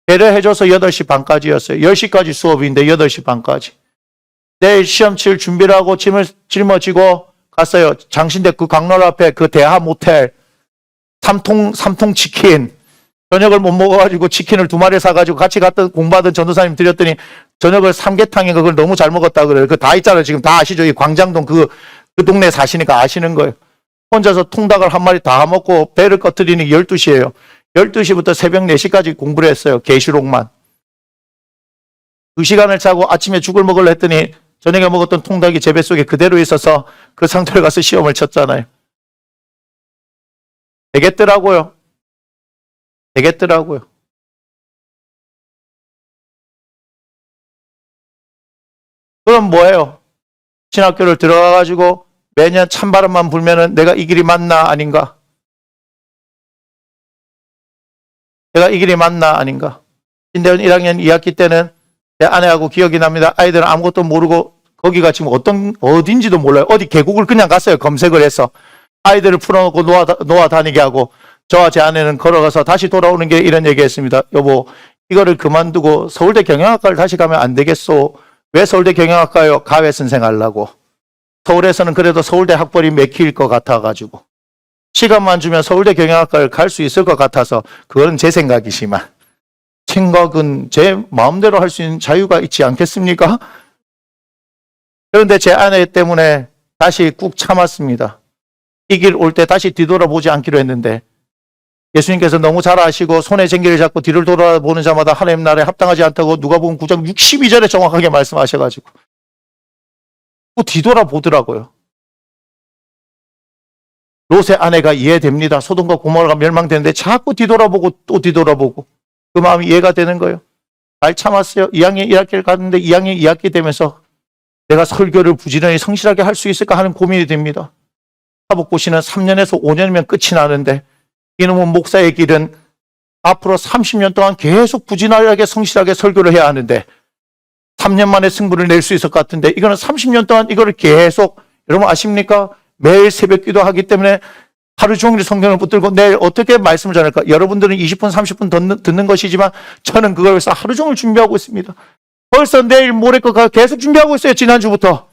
배려해줘서 8시 반까지였어요. 10시까지 수업인데 8시 반까지. 내일 시험 칠 준비를 하고 짐을 짊어지고 갔어요. 장신대 그 강로 앞에 그 대하 모텔 3통 치킨 저녁을 못 먹어가지고 치킨을 2마리 사가지고 같이 갔던 공부하던 전도사님 드렸더니 저녁을 삼계탕인가 그걸 너무 잘 먹었다 그래요. 그 다 있잖아요. 지금 다 아시죠? 이 광장동 그 동네 사시니까 아시는 거예요. 혼자서 통닭을 1마리 다 먹고 배를 꺼뜨리는 12시예요. 12시부터 새벽 4시까지 공부를 했어요. 계시록만. 2시간을 자고 아침에 죽을 먹으려 했더니 저녁에 먹었던 통닭이 제 뱃속에 그대로 있어서 그 상태로 가서 시험을 쳤잖아요. 되겠더라고요. 되겠더라고요. 그럼 뭐예요? 신학교를 들어가가지고 매년 찬바람만 불면은 내가 이 길이 맞나 아닌가? 내가 이 길이 맞나 아닌가? 신대원 1학년 2학기 때는 제 아내하고 기억이 납니다. 아이들은 아무것도 모르고 거기가 지금 어딘지도 몰라요. 어디 계곡을 그냥 갔어요. 검색을 해서. 아이들을 풀어놓고 놓아 다니게 하고 저와 제 아내는 걸어가서 다시 돌아오는 게 이런 얘기했습니다. 여보, 이거를 그만두고 서울대 경영학과를 다시 가면 안 되겠소? 왜 서울대 경영학과요? 가외 선생 하려고. 서울에서는 그래도 서울대 학벌이 맥힐 것 같아가지고. 시간만 주면 서울대 경영학과를 갈 수 있을 것 같아서 그거는 제 생각이지만 생각은 제 마음대로 할 수 있는 자유가 있지 않겠습니까? 그런데 제 아내 때문에 다시 꾹 참았습니다. 이 길 올 때 다시 뒤돌아보지 않기로 했는데 예수님께서 너무 잘 아시고 손에 쟁기를 잡고 뒤를 돌아보는 자마다 하나님 나라에 합당하지 않다고 누가복음 9장 62절에 정확하게 말씀하셔가지고 또 뒤돌아보더라고요. 롯의 아내가 이해됩니다. 소돔과 고모라가 멸망되는데 자꾸 뒤돌아보고 또 뒤돌아보고 그 마음이 이해가 되는 거예요. 잘 참았어요. 2학년 1학기를 갔는데 2학년 2학기 되면서 내가 설교를 부지런히 성실하게 할 수 있을까 하는 고민이 됩니다. 사복고시는 3년에서 5년이면 끝이 나는데 이놈은 목사의 길은 앞으로 30년 동안 계속 부지런하게 성실하게 설교를 해야 하는데 3년 만에 승부를 낼 수 있을 것 같은데 이거는 30년 동안 이거를 계속 여러분 아십니까? 매일 새벽 기도하기 때문에 하루 종일 성경을 붙들고 내일 어떻게 말씀을 전할까? 여러분들은 20분 30분 듣는 것이지만 저는 그걸 위해서 하루 종일 준비하고 있습니다. 벌써 내일 모레 거 계속 준비하고 있어요. 지난주부터.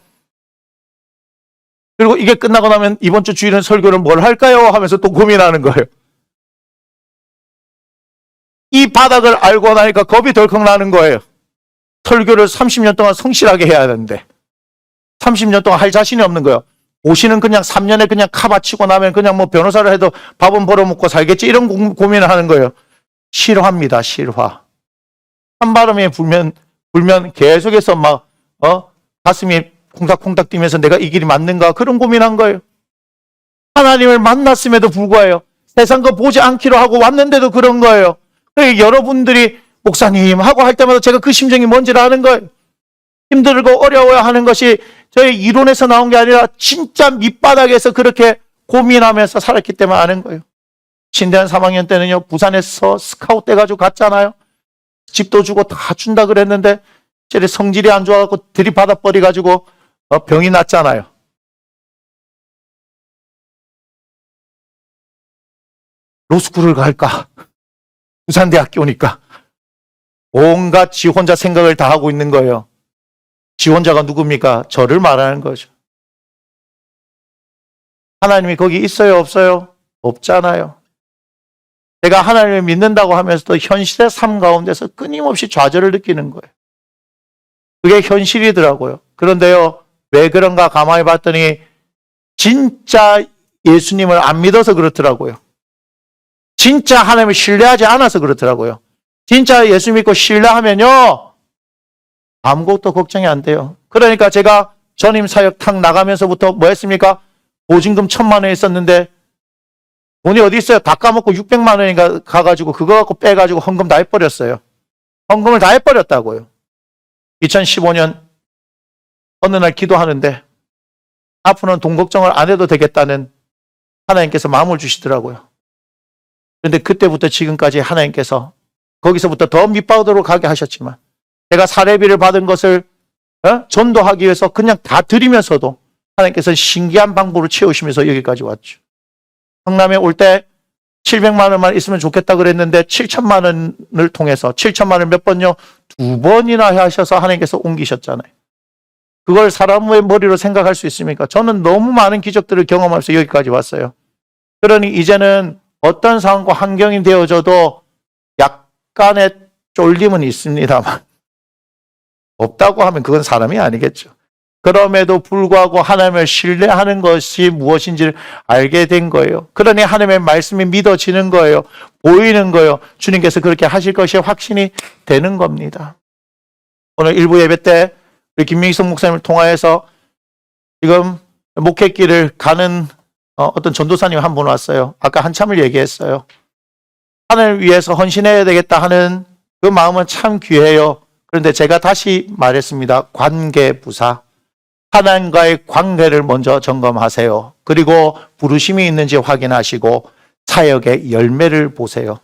그리고 이게 끝나고 나면 이번 주 주일은 설교를 뭘 할까요? 하면서 또 고민하는 거예요. 이 바닥을 알고 나니까 겁이 덜컥 나는 거예요. 설교를 30년 동안 성실하게 해야 하는데 30년 동안 할 자신이 없는 거예요. 오시는 그냥 3년에 그냥 카바치고 나면 그냥 뭐 변호사를 해도 밥은 벌어먹고 살겠지 이런 고민을 하는 거예요. 실화입니다. 실화. 한바람에 불면 계속해서 막 가슴이 콩닥콩닥 뛰면서 내가 이 길이 맞는가 그런 고민한 거예요. 하나님을 만났음에도 불구하고 세상 거 보지 않기로 하고 왔는데도 그런 거예요. 여러분들이 목사님 하고 할 때마다 제가 그 심정이 뭔지를 아는 거예요. 힘들고 어려워하는 것이 저희 이론에서 나온 게 아니라 진짜 밑바닥에서 그렇게 고민하면서 살았기 때문에 아는 거예요. 신대한 3학년 때는요, 부산에서 스카우트 돼가지고 갔잖아요. 집도 주고 다 준다 그랬는데 쟤네 성질이 안 좋아갖고 들이받아 버려가지고 병이 났잖아요. 로스쿨을 갈까? 부산대학교 오니까 온갖 지 혼자 생각을 다 하고 있는 거예요. 지 혼자가 누굽니까? 저를 말하는 거죠. 하나님이 거기 있어요? 없어요? 없잖아요. 내가 하나님을 믿는다고 하면서도 현실의 삶 가운데서 끊임없이 좌절을 느끼는 거예요. 그게 현실이더라고요. 그런데요, 왜 그런가 가만히 봤더니 진짜 예수님을 안 믿어서 그렇더라고요. 진짜 하나님을 신뢰하지 않아서 그렇더라고요. 진짜 예수 믿고 신뢰하면요, 아무것도 걱정이 안 돼요. 그러니까 제가 전임 사역 탁 나가면서부터 뭐 했습니까? 보증금 1,000만 원 있었는데 돈이 어디 있어요? 다 까먹고 600만 원인가 가가지고 그거 갖고 빼가지고 헌금 다 해버렸어요. 헌금을 다 해버렸다고요. 2015년 어느 날 기도하는데 앞으로는 돈 걱정을 안 해도 되겠다는 하나님께서 마음을 주시더라고요. 그런데 그때부터 지금까지 하나님께서 거기서부터 더 밑바닥으로 가게 하셨지만 제가 사례비를 받은 것을 전도하기 위해서 그냥 다 드리면서도 하나님께서 신기한 방법으로 채우시면서 여기까지 왔죠. 성남에 올 때 700만 원만 있으면 좋겠다 그랬는데 7천만 원을 통해서 7천만 원을 몇 번요? 2번이나 하셔서 하나님께서 옮기셨잖아요. 그걸 사람의 머리로 생각할 수 있습니까? 저는 너무 많은 기적들을 경험하면서 여기까지 왔어요. 그러니 이제는 어떤 상황과 환경이 되어져도 약간의 쫄림은 있습니다만 없다고 하면 그건 사람이 아니겠죠. 그럼에도 불구하고 하나님을 신뢰하는 것이 무엇인지를 알게 된 거예요. 그러니 하나님의 말씀이 믿어지는 거예요. 보이는 거예요. 주님께서 그렇게 하실 것이 확신이 되는 겁니다. 오늘 일부 예배 때 우리 김명희성 목사님을 통하여서 지금 목회길을 가는 어떤 전도사님 한 분 왔어요. 아까 한참을 얘기했어요. 하나님을 위해서 헌신해야 되겠다 하는 그 마음은 참 귀해요. 그런데 제가 다시 말했습니다. 관계부사. 하나님과의 관계를 먼저 점검하세요. 그리고 부르심이 있는지 확인하시고 사역의 열매를 보세요.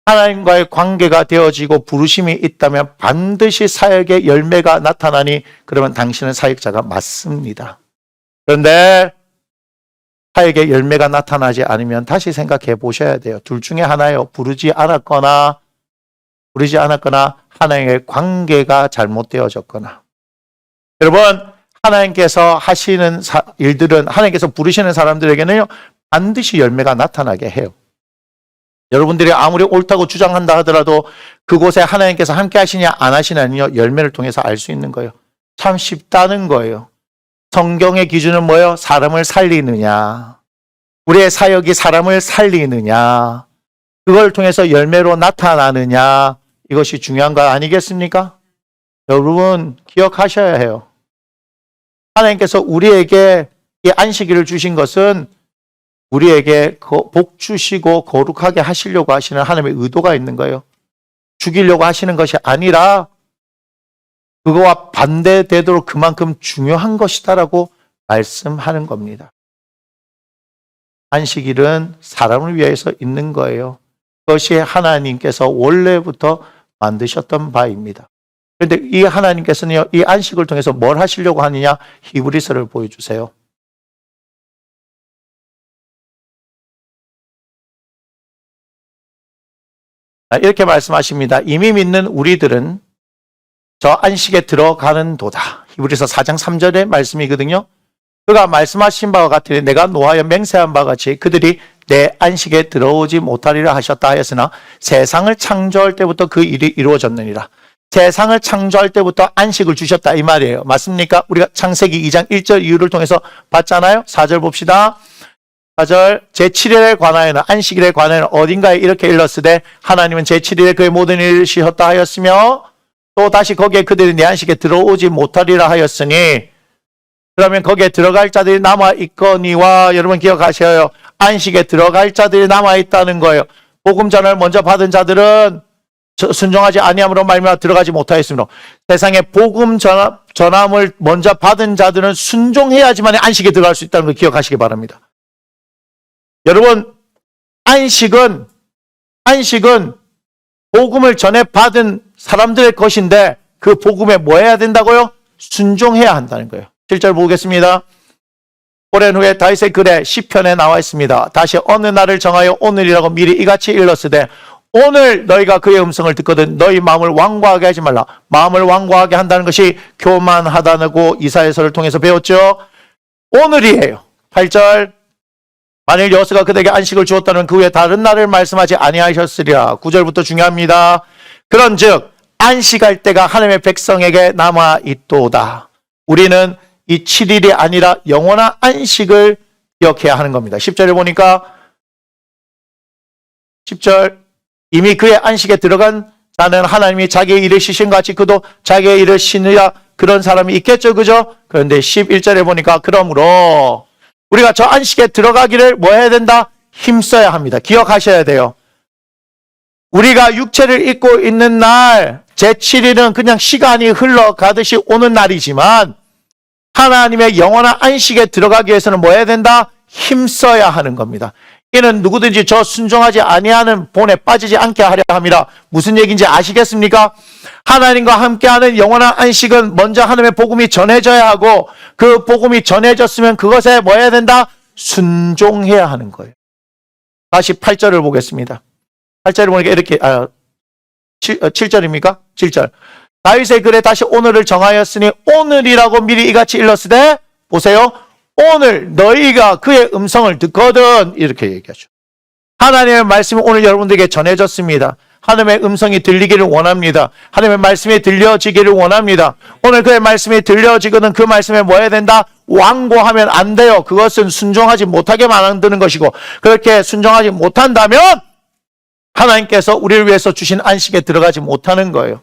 하나님과의 관계가 되어지고 부르심이 있다면 반드시 사역의 열매가 나타나니 그러면 당신은 사역자가 맞습니다. 그런데 사역의 열매가 나타나지 않으면 다시 생각해 보셔야 돼요. 둘 중에 하나예요. 부르지 않았거나 하나님의 관계가 잘못되어졌거나. 여러분, 하나님께서 하시는 일들은 하나님께서 부르시는 사람들에게는요 반드시 열매가 나타나게 해요. 여러분들이 아무리 옳다고 주장한다 하더라도 그곳에 하나님께서 함께 하시냐 안 하시냐는요 열매를 통해서 알 수 있는 거예요. 참 쉽다는 거예요. 성경의 기준은 뭐예요? 사람을 살리느냐, 우리의 사역이 사람을 살리느냐, 그걸 통해서 열매로 나타나느냐, 이것이 중요한 거 아니겠습니까? 여러분 기억하셔야 해요. 하나님께서 우리에게 이 안식일을 주신 것은 우리에게 복 주시고 거룩하게 하시려고 하시는 하나님의 의도가 있는 거예요. 죽이려고 하시는 것이 아니라 그거와 반대되도록 그만큼 중요한 것이다라고 말씀하는 겁니다. 안식일은 사람을 위해서 있는 거예요. 그것이 하나님께서 원래부터 만드셨던 바입니다. 그런데 이 하나님께서는요, 이 안식을 통해서 뭘 하시려고 하느냐? 히브리서를 보여주세요. 이렇게 말씀하십니다. 이미 믿는 우리들은 저 안식에 들어가는 도다. 히브리서 4장 3절의 말씀이거든요. 그가 말씀하신 바와 같으니 내가 노하여 맹세한 바와 같이 그들이 내 안식에 들어오지 못하리라 하셨다 하였으나 세상을 창조할 때부터 그 일이 이루어졌느니라. 세상을 창조할 때부터 안식을 주셨다 이 말이에요. 맞습니까? 우리가 창세기 2장 1절 이유를 통해서 봤잖아요. 4절 봅시다. 4절 제7일에 관하여는 안식일에 관하여는 어딘가에 이렇게 일렀으되 하나님은 제7일에 그의 모든 일을 쉬셨다 하였으며 또 다시 거기에 그들이 내 안식에 들어오지 못하리라 하였으니 그러면 거기에 들어갈 자들이 남아있거니와 여러분 기억하셔요. 안식에 들어갈 자들이 남아있다는 거예요. 복음 전을 먼저 받은 자들은 순종하지 아니함으로 말미암아 들어가지 못하였으므로 세상에 복음 전함을 먼저 받은 자들은 순종해야지만 안식에 들어갈 수 있다는 걸 기억하시기 바랍니다. 여러분 안식은 복음을 전해 받은 사람들의 것인데 그 복음에 뭐 해야 된다고요? 순종해야 한다는 거예요. 7절 보겠습니다. 오랜 후에 다윗의 글에 시편에 나와 있습니다. 다시 어느 날을 정하여 오늘이라고 미리 이같이 일렀으되 오늘 너희가 그의 음성을 듣거든 너희 마음을 완고하게 하지 말라. 마음을 완고하게 한다는 것이 교만하다고 이사야서를 통해서 배웠죠. 오늘이에요. 8절 만일 여호수아가 그들에게 안식을 주었다면 그 후에 다른 날을 말씀하지 아니하셨으리라. 9절부터 중요합니다. 그런즉 안식할 때가 하나님의 백성에게 남아 있도다. 우리는 이 7일이 아니라 영원한 안식을 기억해야 하는 겁니다. 10절에 보니까 10절 이미 그의 안식에 들어간 자는 하나님이 자기의 일을 쉬신 것 같이 그도 자기의 일을 쉬느라 그런 사람이 있겠죠. 그죠? 그런데 11절에 보니까 그러므로 우리가 저 안식에 들어가기를 뭐 해야 된다? 힘써야 합니다. 기억하셔야 돼요. 우리가 육체를 입고 있는 날 제7일은 그냥 시간이 흘러가듯이 오는 날이지만 하나님의 영원한 안식에 들어가기 위해서는 뭐 해야 된다? 힘써야 하는 겁니다. 이는 누구든지 저 순종하지 아니하는 본에 빠지지 않게 하려 함이라. 무슨 얘기인지 아시겠습니까? 하나님과 함께하는 영원한 안식은 먼저 하나님의 복음이 전해져야 하고 그 복음이 전해졌으면 그것에 뭐 해야 된다? 순종해야 하는 거예요. 다시 8절을 보겠습니다. 8절을 보니까 이렇게 7절입니까? 7절 다윗의 글에 다시 오늘을 정하였으니 오늘이라고 미리 이같이 일렀으되 보세요. 오늘 너희가 그의 음성을 듣거든 이렇게 얘기하죠. 하나님의 말씀이 오늘 여러분들에게 전해졌습니다. 하나님의 음성이 들리기를 원합니다. 하나님의 말씀이 들려지기를 원합니다. 오늘 그의 말씀이 들려지거든 그 말씀에 뭐 해야 된다? 완고하면 안 돼요. 그것은 순종하지 못하게 만드는 것이고 그렇게 순종하지 못한다면 하나님께서 우리를 위해서 주신 안식에 들어가지 못하는 거예요.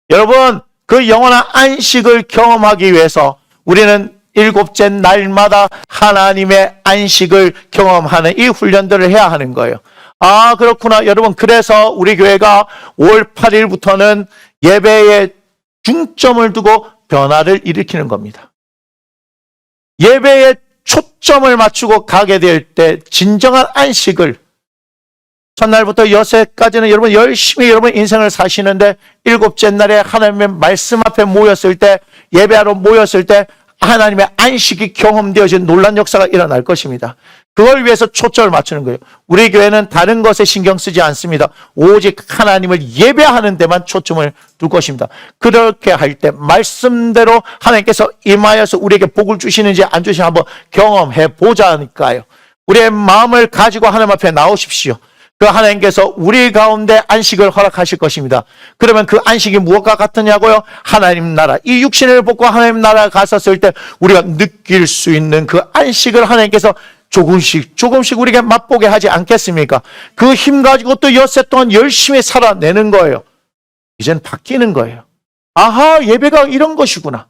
여러분 그 영원한 안식을 경험하기 위해서 우리는 일곱째 날마다 하나님의 안식을 경험하는 이 훈련들을 해야 하는 거예요. 아 그렇구나. 여러분 그래서 우리 교회가 5월 8일부터는 예배에 중점을 두고 변화를 일으키는 겁니다. 예배에 초점을 맞추고 가게 될 때 진정한 안식을 첫날부터 여섯까지는 여러분 열심히 여러분 인생을 사시는데 일곱째 날에 하나님의 말씀 앞에 모였을 때 예배하러 모였을 때 하나님의 안식이 경험되어진 놀라운 역사가 일어날 것입니다. 그걸 위해서 초점을 맞추는 거예요. 우리 교회는 다른 것에 신경 쓰지 않습니다. 오직 하나님을 예배하는 데만 초점을 둘 것입니다. 그렇게 할 때 말씀대로 하나님께서 임하여서 우리에게 복을 주시는지 안 주시는지 한번 경험해 보자니까요. 우리의 마음을 가지고 하나님 앞에 나오십시오. 그 하나님께서 우리 가운데 안식을 허락하실 것입니다. 그러면 그 안식이 무엇과 같으냐고요? 하나님 나라. 이 육신을 벗고 하나님 나라에 갔었을 때 우리가 느낄 수 있는 그 안식을 하나님께서 조금씩 우리에게 맛보게 하지 않겠습니까? 그 힘 가지고 또 엿새 동안 열심히 살아내는 거예요. 이젠 바뀌는 거예요. 아하, 예배가 이런 것이구나.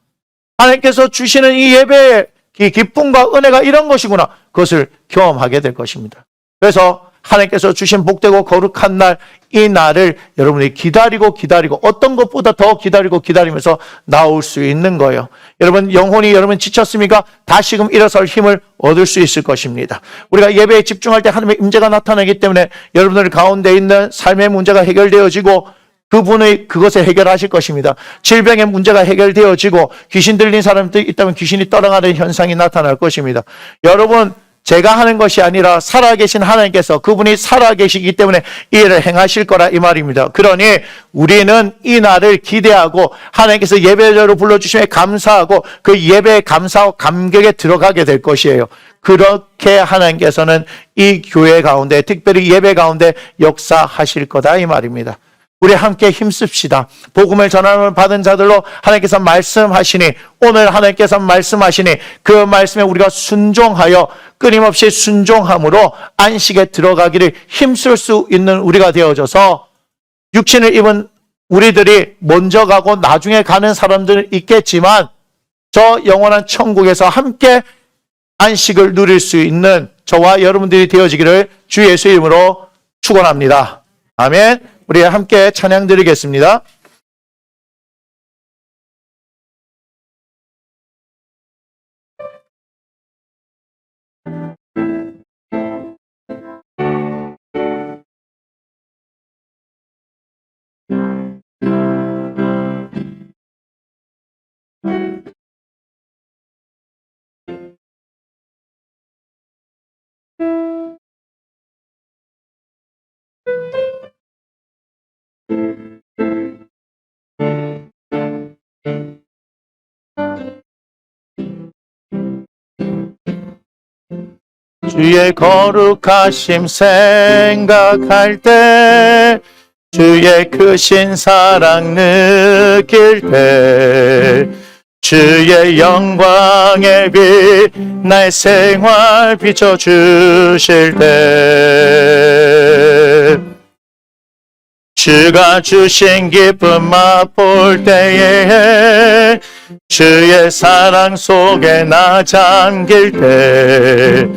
하나님께서 주시는 이 예배의 이 기쁨과 은혜가 이런 것이구나. 그것을 경험하게 될 것입니다. 그래서 하나님께서 주신 복되고 거룩한 날, 이 날을 여러분이 기다리고 어떤 것보다 더 기다리면서 나올 수 있는 거예요. 여러분 영혼이 여러분 지쳤습니까? 다시금 일어설 힘을 얻을 수 있을 것입니다. 우리가 예배에 집중할 때 하나님의 임재가 나타나기 때문에 여러분들 가운데 있는 삶의 문제가 해결되어지고 그분의 그것을 해결하실 것입니다. 질병의 문제가 해결되어지고 귀신 들린 사람들이 있다면 귀신이 떠나가는 현상이 나타날 것입니다. 여러분 제가 하는 것이 아니라 살아계신 하나님께서 그분이 살아계시기 때문에 이 일을 행하실 거라 이 말입니다. 그러니 우리는 이 날을 기대하고 하나님께서 예배자로 불러주심에 감사하고 그 예배에 감사하고 감격에 들어가게 될 것이에요. 그렇게 하나님께서는 이 교회 가운데 특별히 예배 가운데 역사하실 거다 이 말입니다. 우리 함께 힘씁시다. 복음을 전함을 받은 자들로 하나님께서 말씀하시니 오늘 하나님께서 말씀하시니 그 말씀에 우리가 순종하여 끊임없이 순종함으로 안식에 들어가기를 힘쓸 수 있는 우리가 되어져서 육신을 입은 우리들이 먼저 가고 나중에 가는 사람들은 있겠지만 저 영원한 천국에서 함께 안식을 누릴 수 있는 저와 여러분들이 되어지기를 주 예수 이름으로 축원합니다. 아멘. 우리 함께 찬양 드리겠습니다. 주의 거룩하심 생각할 때 주의 크신 사랑 느낄 때 주의 영광의 빛 나의 생활 비춰주실 때 주가 주신 기쁨 맛볼 때에 주의 사랑 속에 나 잠길 때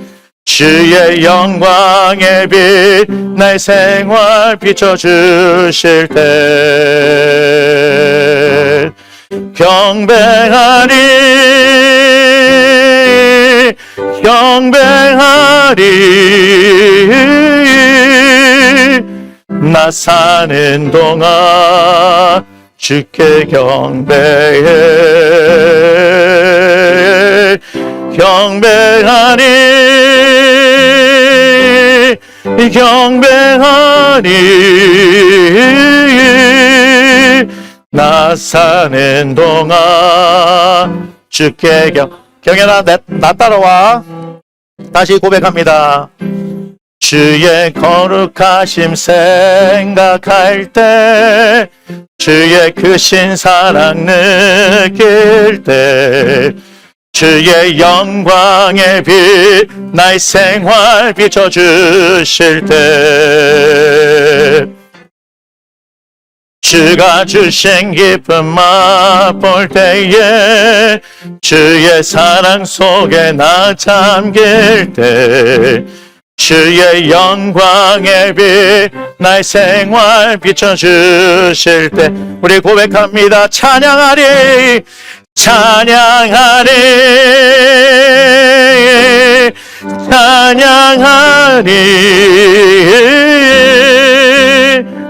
주의 영광의 빛 나의 생활 비춰주실 때 경배하리 나 사는 동안 주께 경배해 경배하리 나 사는 동안 주께 경연아 나 따라와 다시 고백합니다. 주의 거룩하심 생각할 때 주의 크신 사랑 느낄 때 주의 영광의 빛 나의 생활 비춰주실 때 주가 주신 기쁨 맛볼 때에 주의 사랑 속에 나 잠길 때 주의 영광의 빛 나의 생활 비춰주실 때 우리 고백합니다. 찬양하리 찬양하리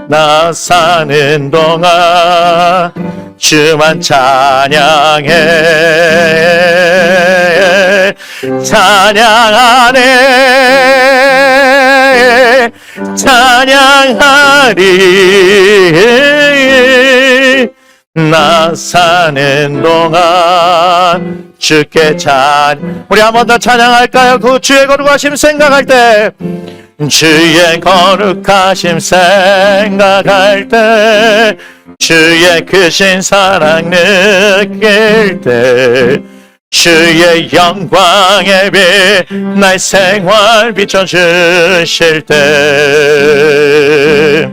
나 사는 동안 주만 찬양해 찬양하리 나 사는 동안 주께 우리 한 번 더 찬양할까요? 그 주의 거룩하심 생각할 때 주의 거룩하심 생각할 때 주의 크신 사랑 느낄 때 주의 영광의 빛 나의 생활 비춰주실 때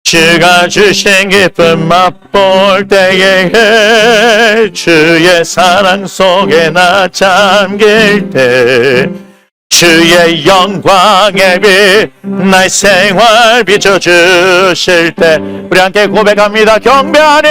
주가 주신 기쁨 맛볼 때에 주의 사랑 속에 나 잠길 때 주의 영광의 빛 나의 생활 비춰주실 때 우리 함께 고백합니다. 경배하리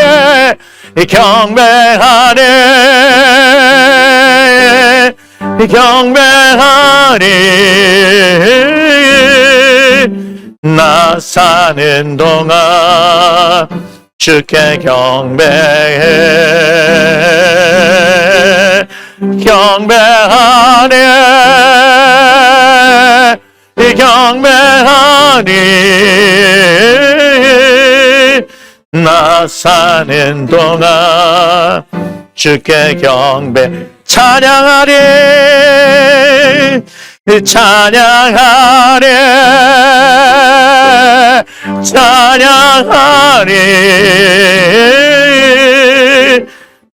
나 사는 동안 주께 경배하리 나 사는 동안 주께 경배 찬양하리 찬양하리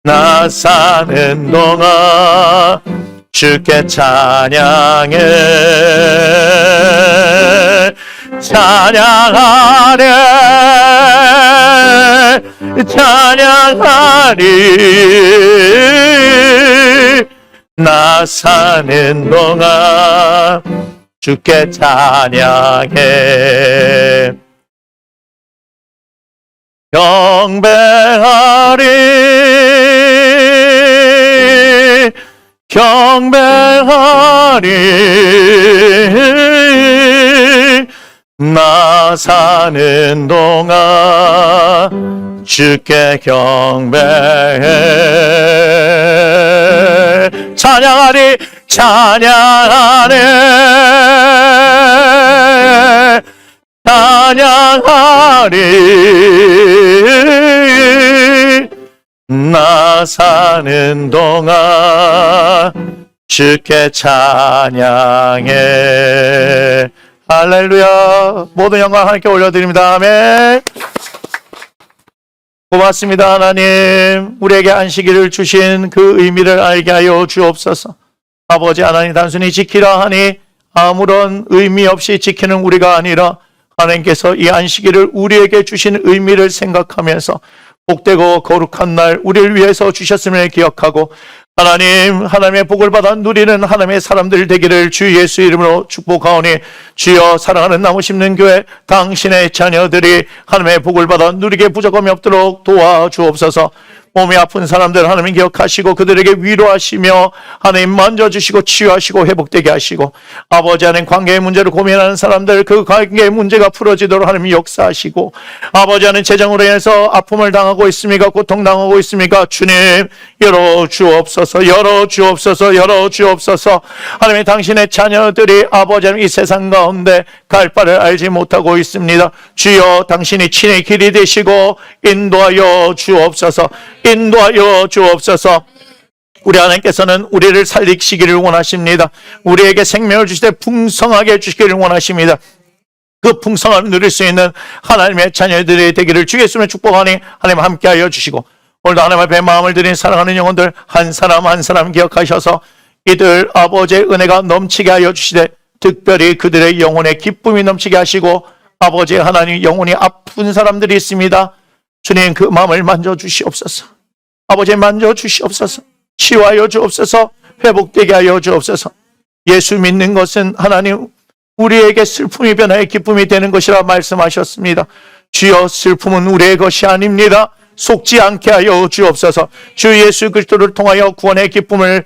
나 사는 동안 주께 찬양해 찬양하리 나 사는 동안 주께 찬양해 경배하리 나 사는 동안 주께 경배해 찬양하리 나 사는 동안 주께 찬양해 할렐루야. 모든 영광 하나님께 올려드립니다. 아멘. 고맙습니다. 하나님, 우리에게 안식일을 주신 그 의미를 알게 하여 주옵소서. 아버지 하나님, 단순히 지키라 하니 아무런 의미 없이 지키는 우리가 아니라 하나님께서 이 안식일을 우리에게 주신 의미를 생각하면서 복되고 거룩한 날 우리를 위해서 주셨음을 기억하고 하나님, 하나님의 복을 받아 누리는 하나님의 사람들 되기를 주 예수 이름으로 축복하오니 주여 사랑하는 나무 심는 교회 당신의 자녀들이 하나님의 복을 받아 누리게 부족함이 없도록 도와주옵소서. 몸이 아픈 사람들 하나님 기억하시고 그들에게 위로하시며 하나님 만져주시고 치유하시고 회복되게 하시고 아버지 하나님 관계의 문제를 고민하는 사람들 그 관계의 문제가 풀어지도록 하나님 역사하시고 아버지 하나님 재정으로 인해서 아픔을 당하고 있습니까? 고통당하고 있습니까? 주님 열어주옵소서 열어주옵소서. 하나님 당신의 자녀들이 아버지 하나님 이 세상 가운데 갈 바를 알지 못하고 있습니다. 주여 당신이 친히 길이 되시고 인도하여 주옵소서. 우리 하나님께서는 우리를 살리시기를 원하십니다. 우리에게 생명을 주시되 풍성하게 주시기를 원하십니다. 그 풍성함을 누릴 수 있는 하나님의 자녀들이 되기를 주 예수님의 축복하니 하나님 함께하여 주시고 오늘도 하나님 앞에 마음을 드린 사랑하는 영혼들 한 사람 한 사람 기억하셔서 이들 아버지의 은혜가 넘치게 하여 주시되 특별히 그들의 영혼에 기쁨이 넘치게 하시고 아버지 하나님 영혼이 아픈 사람들이 있습니다. 주님 그 마음을 만져주시옵소서. 아버지 만져주시옵소서. 치유하여 주옵소서. 회복되게 하여 주옵소서. 예수 믿는 것은 하나님 우리에게 슬픔이 변화의 기쁨이 되는 것이라 말씀하셨습니다. 주여 슬픔은 우리의 것이 아닙니다. 속지 않게 하여 주옵소서. 주 예수 그리스도를 통하여 구원의 기쁨을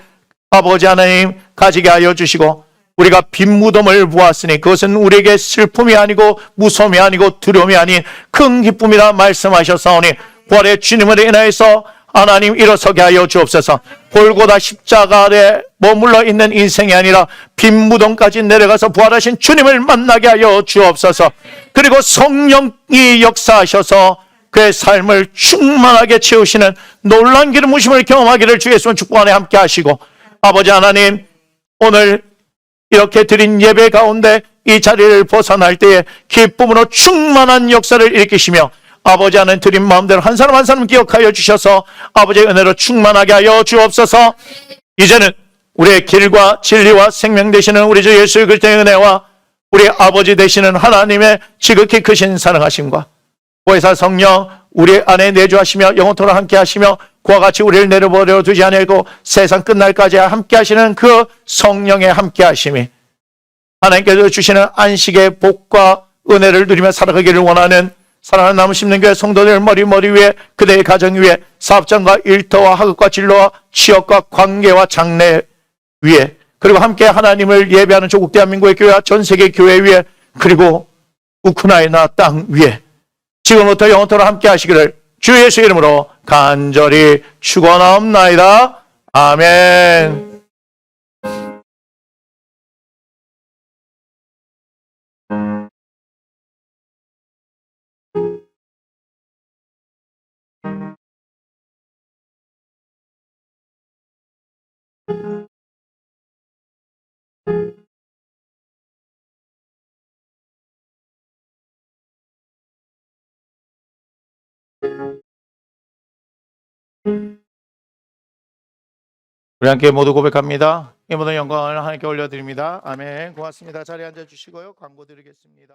아버지 하나님 가지게 하여 주시고 우리가 빈 무덤을 보았으니 그것은 우리에게 슬픔이 아니고 무서움이 아니고 두려움이 아닌 큰 기쁨이라 말씀하셨사오니 부활의 주님을 인하여서 하나님 일어서게 하여 주옵소서. 골고다 십자가 아래 머물러 있는 인생이 아니라 빈 무덤까지 내려가서 부활하신 주님을 만나게 하여 주옵소서. 그리고 성령이 역사하셔서 그의 삶을 충만하게 채우시는 놀라운 기름 부으심을 경험하기를 주 예수님 축복 안에 함께 하시고 아버지 하나님 오늘 이렇게 드린 예배 가운데 이 자리를 벗어날 때에 기쁨으로 충만한 역사를 일으키시며 아버지 하나님 드린 마음대로 한 사람 한 사람 기억하여 주셔서 아버지의 은혜로 충만하게 하여 주옵소서. 이제는 우리의 길과 진리와 생명 되시는 우리 주 예수 그리스도의 은혜와 우리 아버지 되시는 하나님의 지극히 크신 사랑하심과 보혜사 성령 우리 안에 내주하시며 영원토록 함께 하시며 그와 같이 우리를 내려버려 두지 아니하고 세상 끝날까지 함께 하시는 그 성령의 함께 하심이 하나님께서 주시는 안식의 복과 은혜를 누리며 살아가기를 원하는 사랑하는 나무 심는 교회 성도들 머리 위에 그대의 가정 위에 사업장과 일터와 학업과 진로와 취업과 관계와 장래 위에 그리고 함께 하나님을 예배하는 조국 대한민국의 교회와 전 세계 교회 위에 그리고 우크라이나 땅 위에 지금부터 영원토록 함께 하시기를 주 예수 이름으로 간절히 축원하옵나이다. 아멘. 우리 함께 모두 고백합니다. 이 모든 영광을 하나님께 올려드립니다. 아멘. 고맙습니다. 자리에 앉아주시고요. 광고 드리겠습니다.